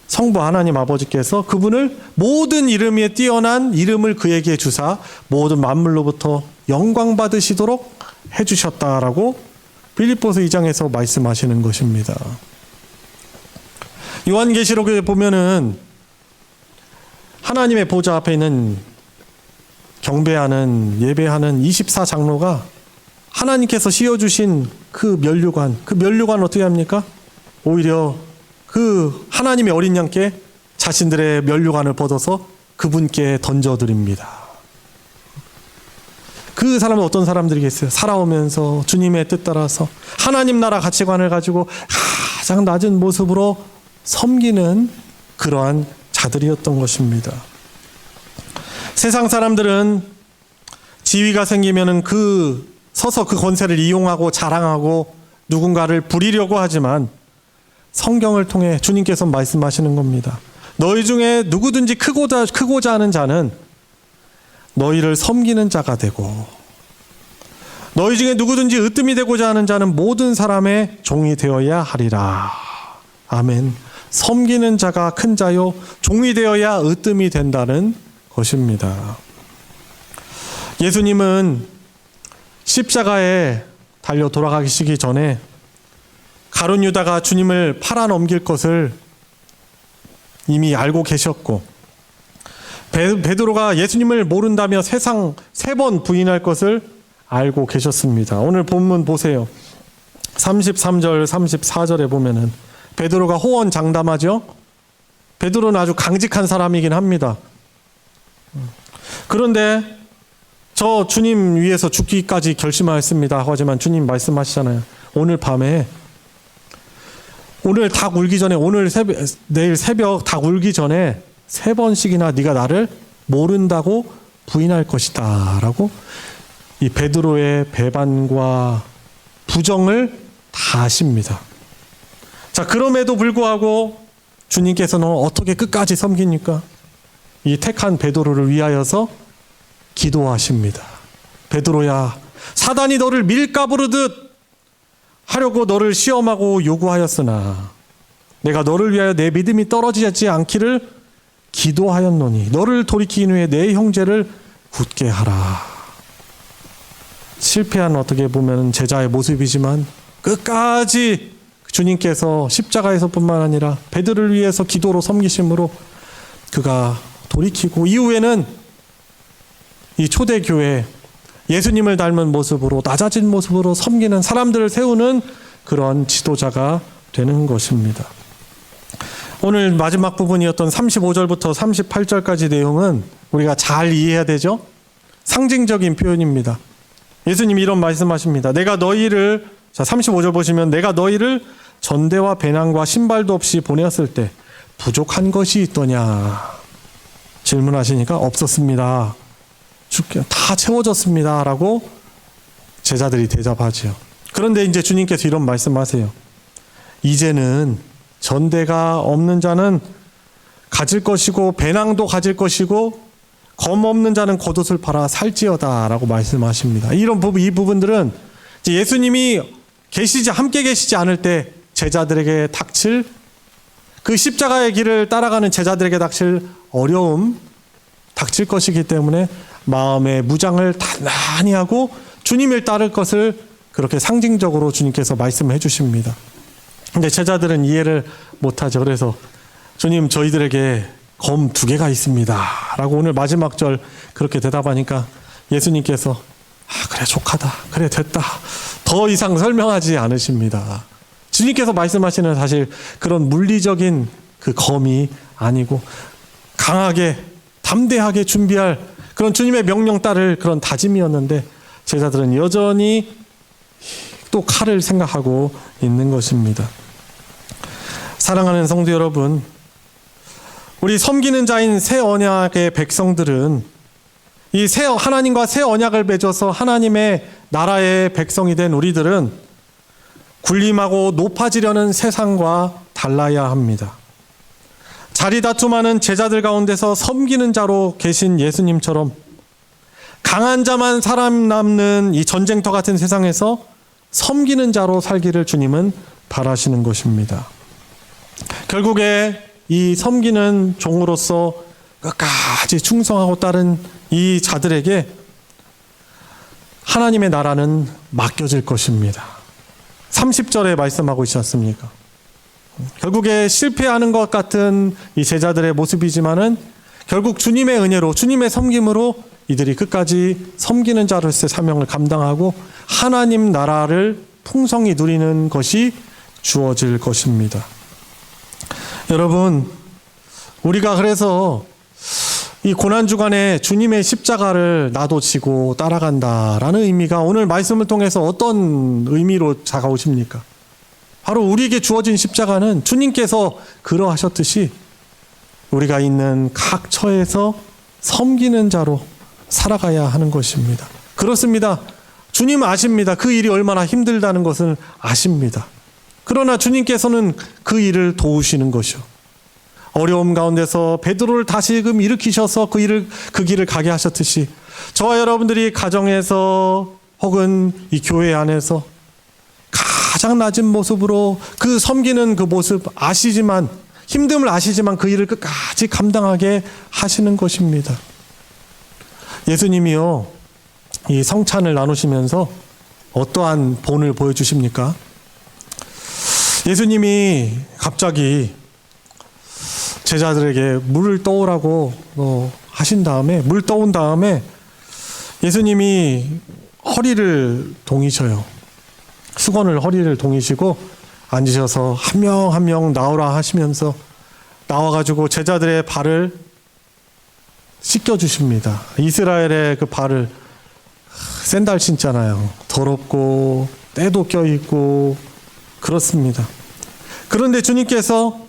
성부 하나님 아버지께서 그분을 모든 이름 위에 뛰어난 이름을 그에게 주사 모든 만물로부터 영광 받으시도록 해주셨다라고 빌립보서 2장에서 말씀하시는 것입니다. 요한계시록에 보면은 하나님의 보좌 앞에 있는 경배하는, 예배하는 24장로가 하나님께서 씌워주신 그 면류관 어떻게 합니까? 오히려 그 하나님의 어린 양께 자신들의 면류관을 벗어서 그분께 던져드립니다. 그 사람은 어떤 사람들이겠어요? 살아오면서 주님의 뜻 따라서 하나님 나라 가치관을 가지고 가장 낮은 모습으로 섬기는 그러한 자들이었던 것입니다. 세상 사람들은 지위가 생기면은 서서 그 권세를 이용하고 자랑하고 누군가를 부리려고 하지만 성경을 통해 주님께서 말씀하시는 겁니다. 너희 중에 누구든지 크고자 하는 자는 너희를 섬기는 자가 되고, 너희 중에 누구든지 으뜸이 되고자 하는 자는 모든 사람의 종이 되어야 하리라. 아멘. 섬기는 자가 큰 자요, 종이 되어야 으뜸이 된다는 것입니다. 예수님은 십자가에 달려 돌아가시기 전에 가룟 유다가 주님을 팔아넘길 것을 이미 알고 계셨고, 베드로가 예수님을 모른다며 세상 3번 부인할 것을 알고 계셨습니다. 오늘 본문 보세요. 33절 34절에 보면은 베드로가 호언장담하죠. 베드로는 아주 강직한 사람이긴 합니다. 그런데 저 주님 위해서 죽기까지 결심하였습니다 하지만 주님 말씀하시잖아요. 오늘 밤에, 오늘 닭 울기 전에, 내일 새벽 닭 울기 전에 3번씩이나 네가 나를 모른다고 부인할 것이다 라고 이 베드로의 배반과 부정을 다 하십니다. 자, 그럼에도 불구하고 주님께서는 어떻게 끝까지 섬깁니까? 이 택한 베드로를 위하여서 기도하십니다. 베드로야, 사단이 너를 밀가부르듯 하려고 너를 시험하고 요구하였으나 내가 너를 위하여 내 믿음이 떨어지지 않기를 기도하였노니 너를 돌이킨 후에 내 형제를 굳게 하라. 실패한 어떻게 보면 제자의 모습이지만 끝까지 주님께서 십자가에서뿐만 아니라 베드로를 위해서 기도로 섬기심으로 그가 돌이키고 이후에는 이 초대교회 예수님을 닮은 모습으로 낮아진 모습으로 섬기는 사람들을 세우는 그런 지도자가 되는 것입니다. 오늘 마지막 부분이었던 35절부터 38절까지 내용은 우리가 잘 이해해야 되죠? 상징적인 표현입니다. 예수님이 이런 말씀하십니다. 내가 너희를, 자 35절 보시면 내가 너희를 전대와 배낭과 신발도 없이 보내었을 때 부족한 것이 있더냐 질문하시니까 없었습니다. 다 채워졌습니다 라고 제자들이 대답하죠. 그런데 이제 주님께서 이런 말씀하세요. 이제는 전대가 없는 자는 가질 것이고 배낭도 가질 것이고 검 없는 자는 겉옷을 팔아 살지어다 라고 말씀하십니다. 이 부분들은 이제 예수님이 함께 계시지 않을 때 제자들에게 닥칠 그 십자가의 길을 따라가는 제자들에게 닥칠 어려움, 닥칠 것이기 때문에 마음의 무장을 단단히 하고 주님을 따를 것을 그렇게 상징적으로 주님께서 말씀해 주십니다. 근데 제자들은 이해를 못하죠. 그래서 주님 저희들에게 검 2개가 있습니다 라고 오늘 마지막 절 그렇게 대답하니까 예수님께서 그래 족하다 그래 됐다 더 이상 설명하지 않으십니다. 주님께서 말씀하시는 사실 그런 물리적인 그 검이 아니고 강하게 담대하게 준비할 그런 주님의 명령 따를 그런 다짐이었는데 제자들은 여전히 또 칼을 생각하고 있는 것입니다. 사랑하는 성도 여러분, 우리 섬기는 자인 새 언약의 백성들은 이 하나님과 새 언약을 맺어서 하나님의 나라의 백성이 된 우리들은 군림하고 높아지려는 세상과 달라야 합니다. 자리다툼하는 제자들 가운데서 섬기는 자로 계신 예수님처럼 강한 자만 살아남는 이 전쟁터 같은 세상에서 섬기는 자로 살기를 주님은 바라시는 것입니다. 결국에 이 섬기는 종으로서 끝까지 충성하고 따른 이 자들에게 하나님의 나라는 맡겨질 것입니다. 30절에 말씀하고 있지 않습니까? 결국에 실패하는 것 같은 이 제자들의 모습이지만은 결국 주님의 은혜로 주님의 섬김으로 이들이 끝까지 섬기는 자로서의 사명을 감당하고 하나님 나라를 풍성히 누리는 것이 주어질 것입니다. 여러분, 우리가 그래서 이 고난주간에 주님의 십자가를 나도 지고 따라간다라는 의미가 오늘 말씀을 통해서 어떤 의미로 다가오십니까? 바로 우리에게 주어진 십자가는 주님께서 그러하셨듯이 우리가 있는 각 처에서 섬기는 자로 살아가야 하는 것입니다. 그렇습니다. 주님은 아십니다. 그 일이 얼마나 힘들다는 것을 아십니다. 그러나 주님께서는 그 일을 도우시는 것이요. 어려움 가운데서 베드로를 다시금 일으키셔서 그 길을 가게 하셨듯이 저와 여러분들이 가정에서 혹은 이 교회 안에서 가장 낮은 모습으로 그 섬기는 그 모습 아시지만 힘듦을 아시지만 그 일을 끝까지 감당하게 하시는 것입니다. 예수님이요, 이 성찬을 나누시면서 어떠한 본을 보여주십니까? 예수님이 갑자기 제자들에게 물을 떠오라고 하신 다음에 물 떠온 다음에 예수님이 허리를 동이셔요. 수건을 허리를 동이시고 앉으셔서 한 명 한 명 나오라 하시면서 나와가지고 제자들의 발을 씻겨주십니다. 이스라엘의 그 발을 샌들 신잖아요. 더럽고 때도 껴있고 그렇습니다. 그런데 주님께서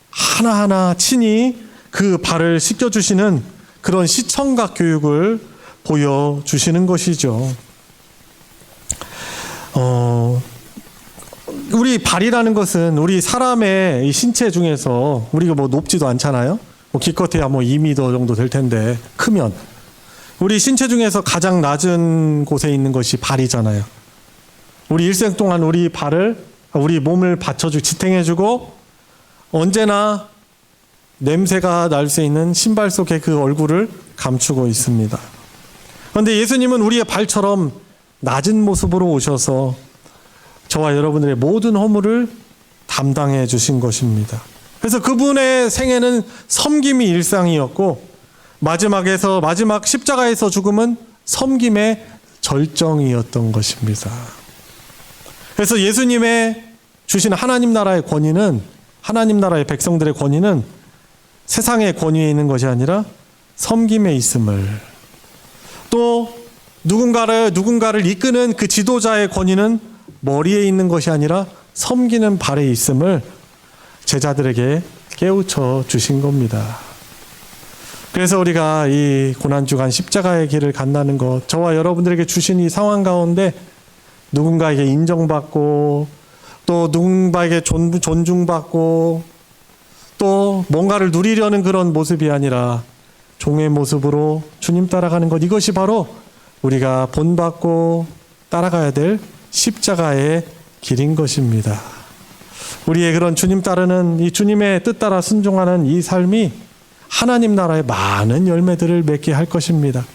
하나하나 친히 그 발을 씻겨주시는 그런 시청각 교육을 보여주시는 것이죠. 우리 발이라는 것은 우리 사람의 이 신체 중에서 우리가 뭐 높지도 않잖아요. 기껏해야 2m 정도 될 텐데 크면 우리 신체 중에서 가장 낮은 곳에 있는 것이 발이잖아요. 우리 일생 동안 우리 몸을 받쳐주고 지탱해주고 언제나 냄새가 날 수 있는 신발 속에 그 얼굴을 감추고 있습니다. 그런데 예수님은 우리의 발처럼 낮은 모습으로 오셔서 저와 여러분들의 모든 허물을 담당해 주신 것입니다. 그래서 그분의 생애는 섬김이 일상이었고 마지막 십자가에서 죽음은 섬김의 절정이었던 것입니다. 그래서 예수님의 주신 하나님 나라의 권위는, 하나님 나라의 백성들의 권위는 세상의 권위에 있는 것이 아니라 섬김에 있음을, 또 누군가를 이끄는 그 지도자의 권위는 머리에 있는 것이 아니라 섬기는 발에 있음을 제자들에게 깨우쳐 주신 겁니다. 그래서 우리가 이 고난주간 십자가의 길을 간다는 것, 저와 여러분들에게 주신 이 상황 가운데 누군가에게 인정받고 또 누군가에게 존중받고 또 뭔가를 누리려는 그런 모습이 아니라 종의 모습으로 주님 따라가는 것, 이것이 바로 우리가 본받고 따라가야 될 십자가의 길인 것입니다. 우리의 그런 주님 따르는, 이 주님의 뜻 따라 순종하는 이 삶이 하나님 나라의 많은 열매들을 맺게 할 것입니다.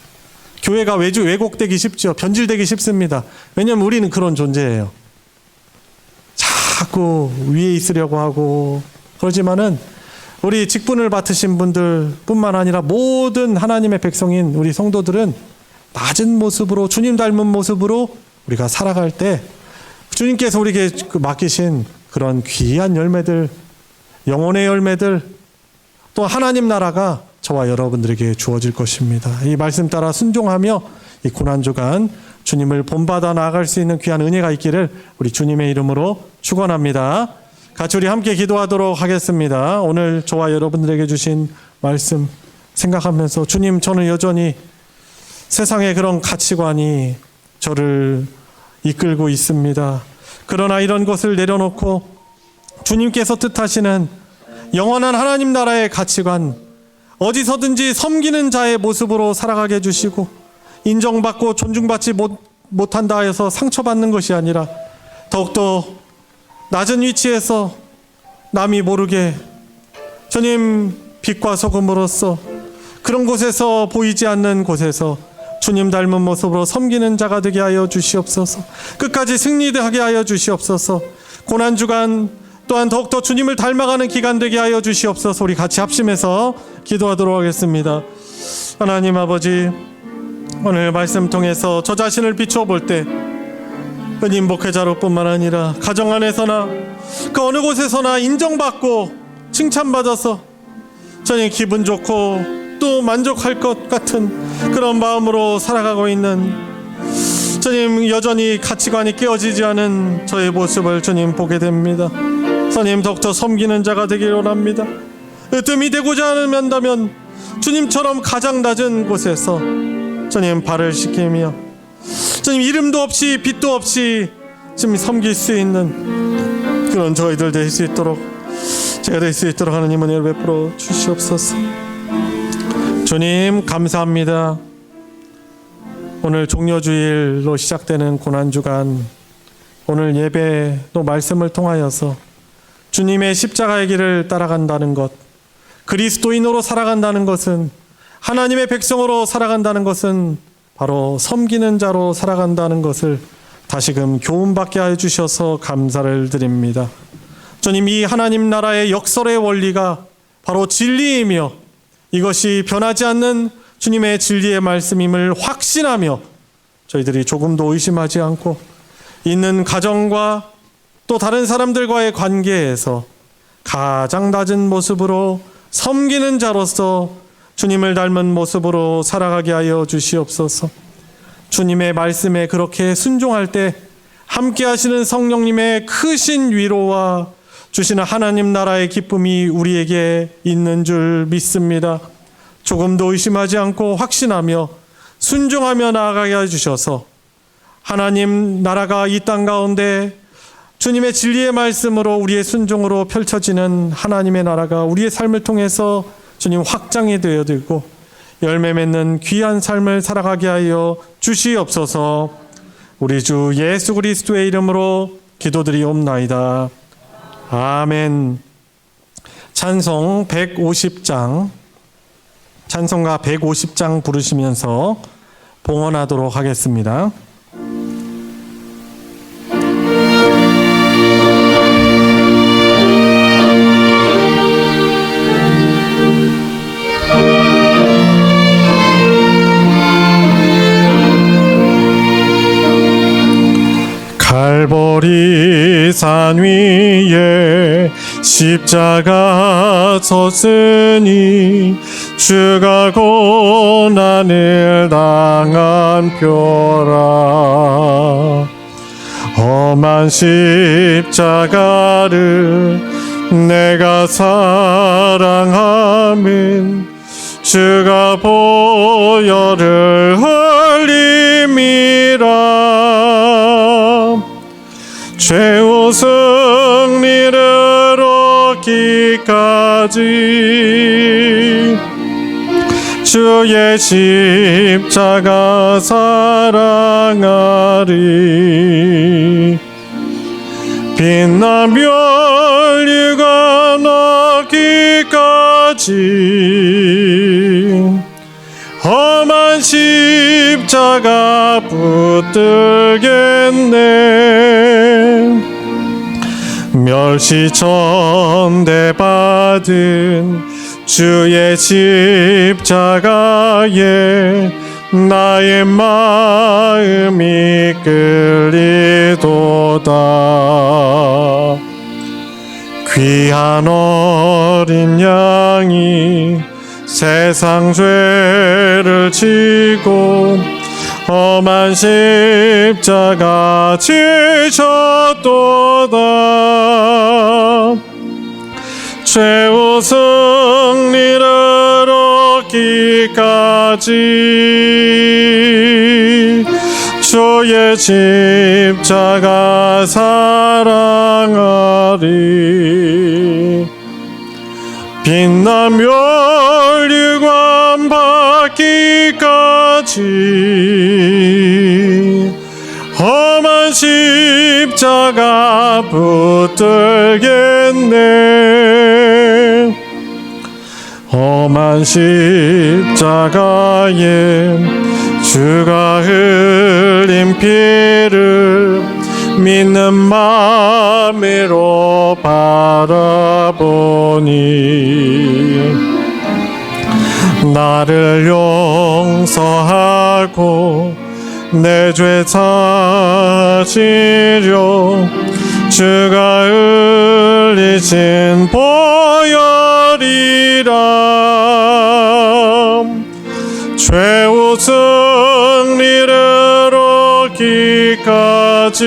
교회가 왜곡되기 쉽죠. 변질되기 쉽습니다. 왜냐하면 우리는 그런 존재예요. 자꾸 위에 있으려고 하고, 그러지만은 우리 직분을 맡으신 분들 뿐만 아니라 모든 하나님의 백성인 우리 성도들은 낮은 모습으로, 주님 닮은 모습으로 우리가 살아갈 때 주님께서 우리에게 맡기신 그런 귀한 열매들, 영혼의 열매들, 또 하나님 나라가 저와 여러분들에게 주어질 것입니다. 이 말씀 따라 순종하며 이 고난주간 주님을 본받아 나아갈 수 있는 귀한 은혜가 있기를 우리 주님의 이름으로 축원합니다. 같이 우리 함께 기도하도록 하겠습니다. 오늘 저와 여러분들에게 주신 말씀 생각하면서, 주님, 저는 여전히 세상의 그런 가치관이 저를 이끌고 있습니다. 그러나 이런 것을 내려놓고 주님께서 뜻하시는 영원한 하나님 나라의 가치관, 어디서든지 섬기는 자의 모습으로 살아가게 해주시고, 인정받고 존중받지 못한다 해서 상처받는 것이 아니라 더욱더 낮은 위치에서 남이 모르게 주님 빛과 소금으로서 그런 곳에서, 보이지 않는 곳에서 주님 닮은 모습으로 섬기는 자가 되게 하여 주시옵소서. 끝까지 승리하게 하여 주시옵소서. 고난주간 또한 더욱더 주님을 닮아가는 기간 되게 하여 주시옵소서. 우리 같이 합심해서 기도하도록 하겠습니다. 하나님 아버지, 오늘 말씀 통해서 저 자신을 비춰볼 때 은인 목회자로 뿐만 아니라 가정 안에서나 그 어느 곳에서나 인정받고 칭찬받아서 저는 기분 좋고 또 만족할 것 같은 그런 마음으로 살아가고 있는, 주님, 여전히 가치관이 깨어지지 않은 저의 모습을 주님 보게 됩니다. 주님, 더욱더 섬기는 자가 되기를 원합니다. 으뜸이 되고자 한다면 주님처럼 가장 낮은 곳에서 주님 발을 씻기며 주님 이름도 없이 빛도 없이 주님 섬길 수 있는 그런 저희들 될 수 있도록, 제가 될 수 있도록 하나님 은혜를 베풀어 주시옵소서. 주님 감사합니다. 오늘 종려주일로 시작되는 고난주간, 오늘 예배 또 말씀을 통하여서 주님의 십자가의 길을 따라간다는 것, 그리스도인으로 살아간다는 것은, 하나님의 백성으로 살아간다는 것은 바로 섬기는 자로 살아간다는 것을 다시금 교훈받게 해주셔서 감사를 드립니다. 주님, 이 하나님 나라의 역설의 원리가 바로 진리이며 이것이 변하지 않는 주님의 진리의 말씀임을 확신하며 저희들이 조금도 의심하지 않고 있는 가정과 또 다른 사람들과의 관계에서 가장 낮은 모습으로 섬기는 자로서 주님을 닮은 모습으로 살아가게 하여 주시옵소서. 주님의 말씀에 그렇게 순종할 때 함께 하시는 성령님의 크신 위로와 주시는 하나님 나라의 기쁨이 우리에게 있는 줄 믿습니다. 조금도 의심하지 않고 확신하며 순종하며 나아가게 해주셔서 하나님 나라가 이 땅 가운데 주님의 진리의 말씀으로 우리의 순종으로 펼쳐지는 하나님의 나라가 우리의 삶을 통해서 주님 확장이 되어들고 열매 맺는 귀한 삶을 살아가게 하여 주시옵소서. 우리 주 예수 그리스도의 이름으로 기도드리옵나이다. 아멘. 찬송 150장, 찬송가 150장 부르시면서 봉헌하도록 하겠습니다. 갈보리 산 위에 십자가 섰으니 주가 고난을 당한 표라. 험한 십자가를 내가 사랑함은 주가 보혈을 흘림이라. 최후 승리를 얻기까지 주의 십자가 사랑하리. 빛나며 멸류관 얻기까지 험한 십자가 붙들겠네. 멸시천대 받은 주의 십자가에 나의 마음이 끌리도다. 귀한 어린 양이 세상 죄를 지고 험한 십자가 지셨도다. 최후 승리를 얻기까지 주의 십자가 사랑하리. 빛나며 멸류관 받기까지 험한 십자가 붙들겠네. 험한 십자가에 주가 흘린 피를 믿는 마음으로 바라보니 나를 용서하고 내 죄 사시려 주가 흘리신 보혈이라. 최후 승리를 얻기까지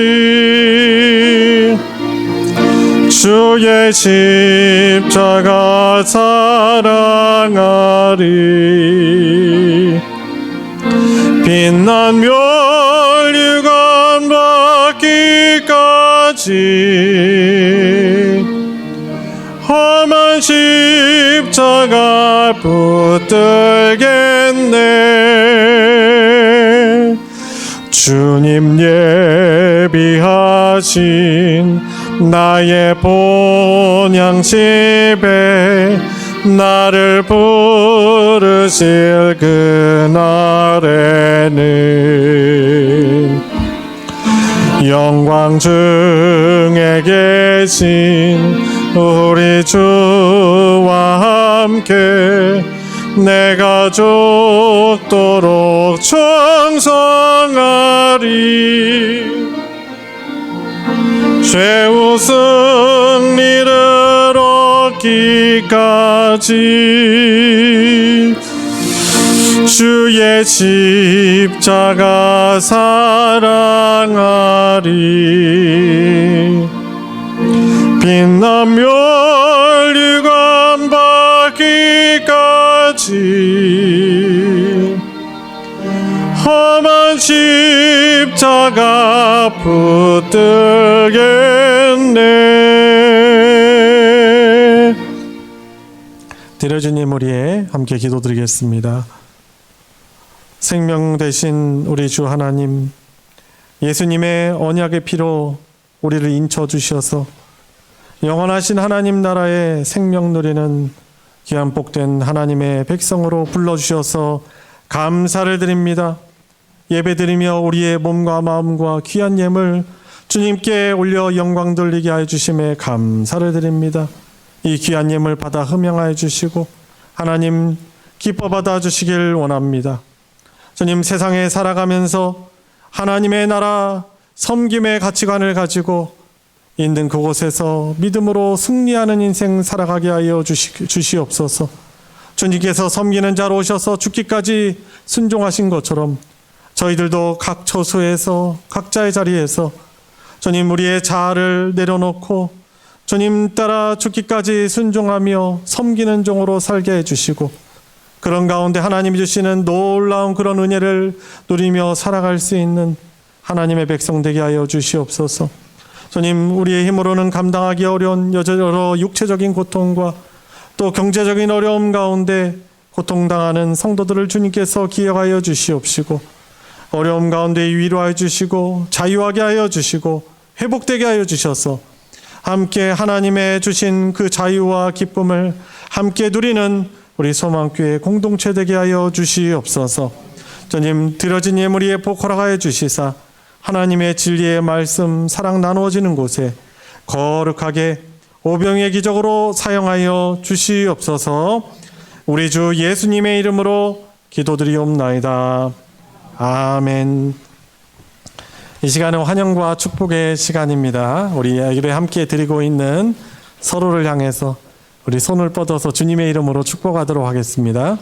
주의 십자가 사랑하리. 빛난 멸류관 받기까지 험한 십자가 붙들겠네. 주님 예비하신 나의 본향집에 나를 부르실 그날에는 영광 중에 계신 우리 주와 함께 내가 죽도록 충성하리. 최후 승리를 얻기까지 주의 십자가 사랑하리. 빛난 멸류관 받기까지 험한 십자가 붙들겠네. 드려진 예물에 함께 기도드리겠습니다. 생명 되신 우리 주 하나님, 예수님의 언약의 피로 우리를 인쳐 주셔서 영원하신 하나님 나라의 생명 누리는 귀한 복된 하나님의 백성으로 불러주셔서 감사를 드립니다. 예배드리며 우리의 몸과 마음과 귀한 예물 주님께 올려 영광 돌리게 하여 주심에 감사를 드립니다. 이 귀한 예물 받아 흠양하여 주시고 하나님 기뻐 받아 주시길 원합니다. 주님, 세상에 살아가면서 하나님의 나라 섬김의 가치관을 가지고 있는 그곳에서 믿음으로 승리하는 인생 살아가게 하여 주시옵소서. 주님께서 섬기는 자로 오셔서 죽기까지 순종하신 것처럼 저희들도 각 처소에서 각자의 자리에서 주님 우리의 자아를 내려놓고 주님 따라 죽기까지 순종하며 섬기는 종으로 살게 해주시고 그런 가운데 하나님이 주시는 놀라운 그런 은혜를 누리며 살아갈 수 있는 하나님의 백성 되게 하여 주시옵소서. 주님, 우리의 힘으로는 감당하기 어려운 여러 육체적인 고통과 또 경제적인 어려움 가운데 고통당하는 성도들을 주님께서 기억하여 주시옵시고 어려움 가운데 위로하여 주시고 자유하게 하여 주시고 회복되게 하여 주셔서 함께 하나님의 주신 그 자유와 기쁨을 함께 누리는 우리 소망교회 공동체 되게 하여 주시옵소서. 주님, 드려진 예물이 복허락하여 주시사 하나님의 진리의 말씀 사랑 나누어지는 곳에 거룩하게 오병의 기적으로 사용하여 주시옵소서. 우리 주 예수님의 이름으로 기도드리옵나이다. 아멘. 이 시간은 환영과 축복의 시간입니다. 우리 예배 함께 드리고 있는 서로를 향해서 우리 손을 뻗어서 주님의 이름으로 축복하도록 하겠습니다.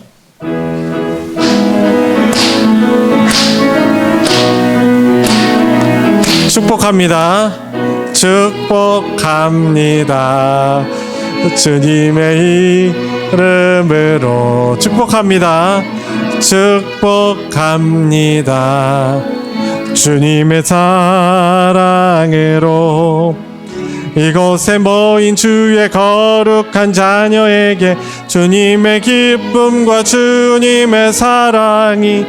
축복합니다. 축복합니다. 주님의 이름으로 축복합니다. 축복합니다. 주님의 사랑으로 이곳에 모인 주의 거룩한 자녀에게 주님의 기쁨과 주님의 사랑이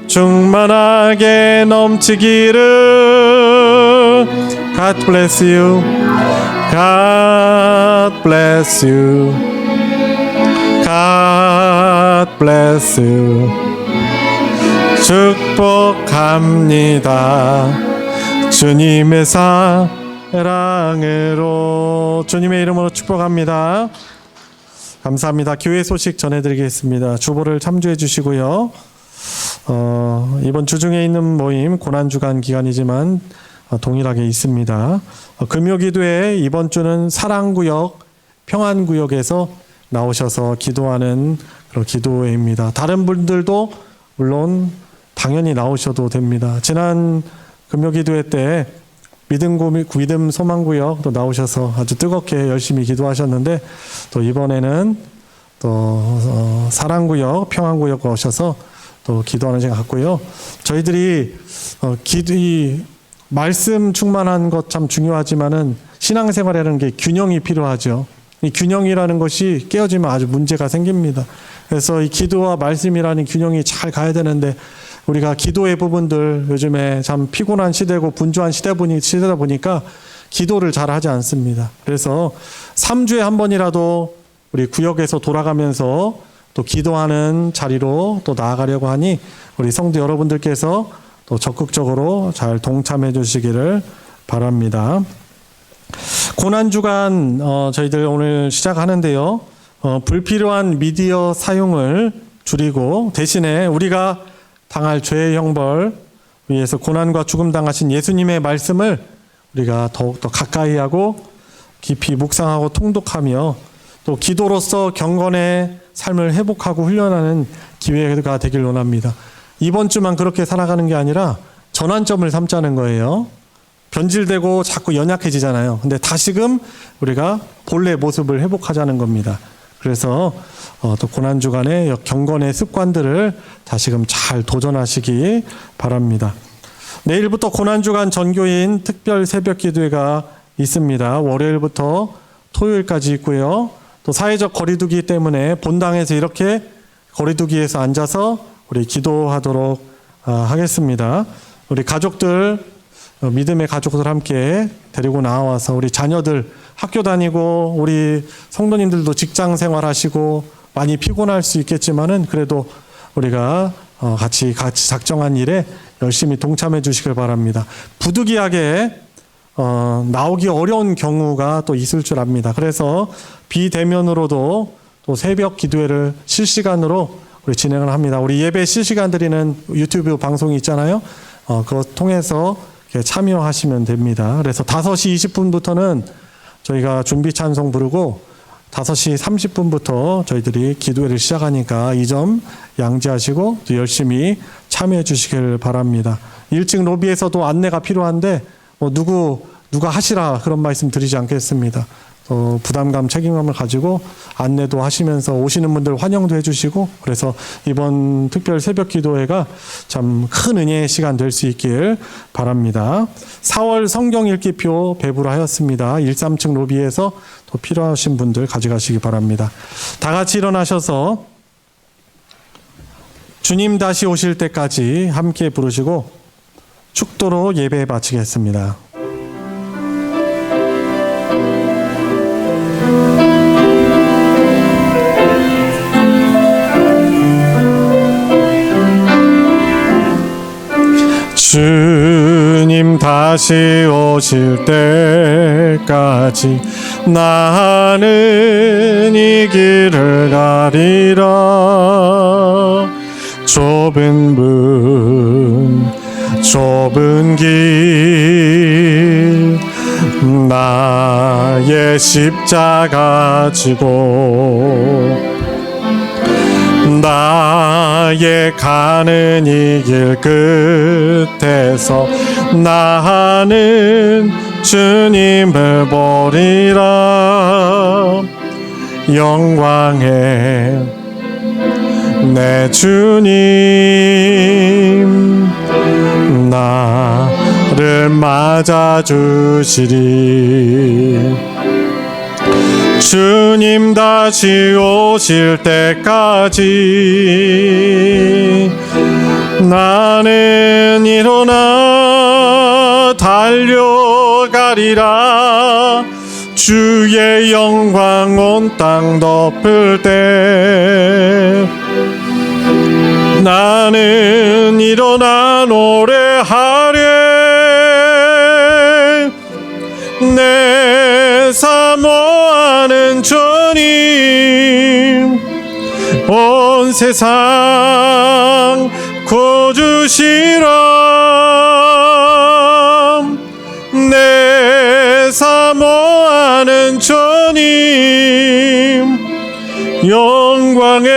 충만하게 넘치기를. God bless you. God bless you. God bless you. 축복합니다. 주님의 사랑으로 주님의 이름으로 축복합니다. 감사합니다. 교회 소식 전해드리겠습니다. 주보를 참조해 주시고요. 이번 주 중에 있는 모임 고난주간 기간이지만 동일하게 있습니다. 금요기도회 이번 주는 사랑구역, 평안구역에서 나오셔서 기도하는 그런 기도회입니다. 다른 분들도 물론 당연히 나오셔도 됩니다. 지난 금요기도회 때 믿음 소망구역 또 나오셔서 아주 뜨겁게 열심히 기도하셨는데 또 이번에는 또 사랑구역, 평안구역 오셔서 또 기도하는 시간 같고요. 저희들이 이 말씀 충만한 것 참 중요하지만은 신앙생활이라는 게 균형이 필요하죠. 이 균형이라는 것이 깨어지면 아주 문제가 생깁니다. 그래서 이 기도와 말씀이라는 균형이 잘 가야 되는데 우리가 기도의 부분들 요즘에 참 피곤한 시대고 분주한 시대다 보니까 기도를 잘 하지 않습니다. 그래서 3주에 한 번이라도 우리 구역에서 돌아가면서 또 기도하는 자리로 또 나아가려고 하니 우리 성도 여러분들께서 또 적극적으로 잘 동참해 주시기를 바랍니다. 고난주간 저희들 오늘 시작하는데요. 불필요한 미디어 사용을 줄이고 대신에 우리가 당할 죄의 형벌 위해서 고난과 죽음 당하신 예수님의 말씀을 우리가 더욱더 가까이 하고 깊이 묵상하고 통독하며 또 기도로서 경건의 삶을 회복하고 훈련하는 기회가 되길 원합니다. 이번 주만 그렇게 살아가는 게 아니라 전환점을 삼자는 거예요. 변질되고 자꾸 연약해지잖아요. 근데 다시금 우리가 본래 모습을 회복하자는 겁니다. 그래서 또 고난주간의 경건의 습관들을 다시금 잘 도전하시기 바랍니다. 내일부터 고난주간 전교인 특별 새벽 기도회가 있습니다. 월요일부터 토요일까지 있고요. 또 사회적 거리두기 때문에 본당에서 이렇게 거리두기에서 앉아서 우리 기도하도록 하겠습니다. 우리 가족들 믿음의 가족들 함께 데리고 나와서 우리 자녀들 학교 다니고 우리 성도님들도 직장 생활하시고 많이 피곤할 수 있겠지만은 그래도 우리가 같이 작정한 일에 열심히 동참해 주시길 바랍니다. 부득이하게 나오기 어려운 경우가 또 있을 줄 압니다. 그래서 비대면으로도 또 새벽 기도회를 실시간으로 우리 진행을 합니다. 우리 예배 실시간 드리는 유튜브 방송이 있잖아요. 그거 통해서 참여하시면 됩니다. 그래서 5시 20분부터는 저희가 준비 찬송 부르고 5시 30분부터 저희들이 기도회를 시작하니까 이 점 양지하시고 또 열심히 참여해 주시길 바랍니다. 1층 로비에서도 안내가 필요한데 누가 하시라 그런 말씀 드리지 않겠습니다. 부담감, 책임감을 가지고 안내도 하시면서 오시는 분들 환영도 해주시고 그래서 이번 특별 새벽 기도회가 참 큰 은혜의 시간 될 수 있길 바랍니다. 4월 성경 읽기표 배부를 하였습니다. 1, 3층 로비에서 또 필요하신 분들 가져가시기 바랍니다. 다 같이 일어나셔서 주님 다시 오실 때까지 함께 부르시고 축도로 예배 마치겠습니다. 주님 다시 오실 때까지 나는 이 길을 가리라. 좁은 길 나의 십자가 지고 나의 가는 이 길 끝에서 나는 주님을 보리라. 영광의 내 주님 나를 맞아주시리. 주님 다시 오실 때까지 나는 일어나 달려가리라. 주의 영광 온 땅 덮을 때 나는 일어나 노래하리. 내 사모하는 주님 온 세상 구주시라. 내 사모하는 주님 영광의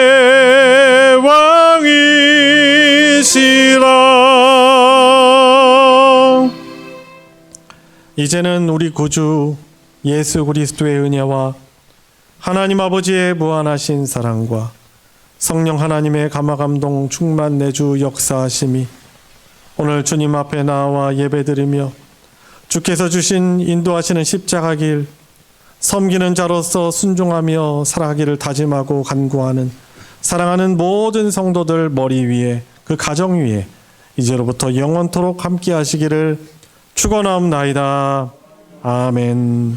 왕이시라. 이제는 우리 구주 예수 그리스도의 은혜와 하나님 아버지의 무한하신 사랑과 성령 하나님의 감화감동 충만 내주 역사하심이 오늘 주님 앞에 나와 예배드리며 주께서 주신 인도하시는 십자가 길 섬기는 자로서 순종하며 살아가기를 다짐하고 간구하는 사랑하는 모든 성도들 머리 위에 그 가정 위에 이제로부터 영원토록 함께 하시기를 축원하옵나이다. 아멘.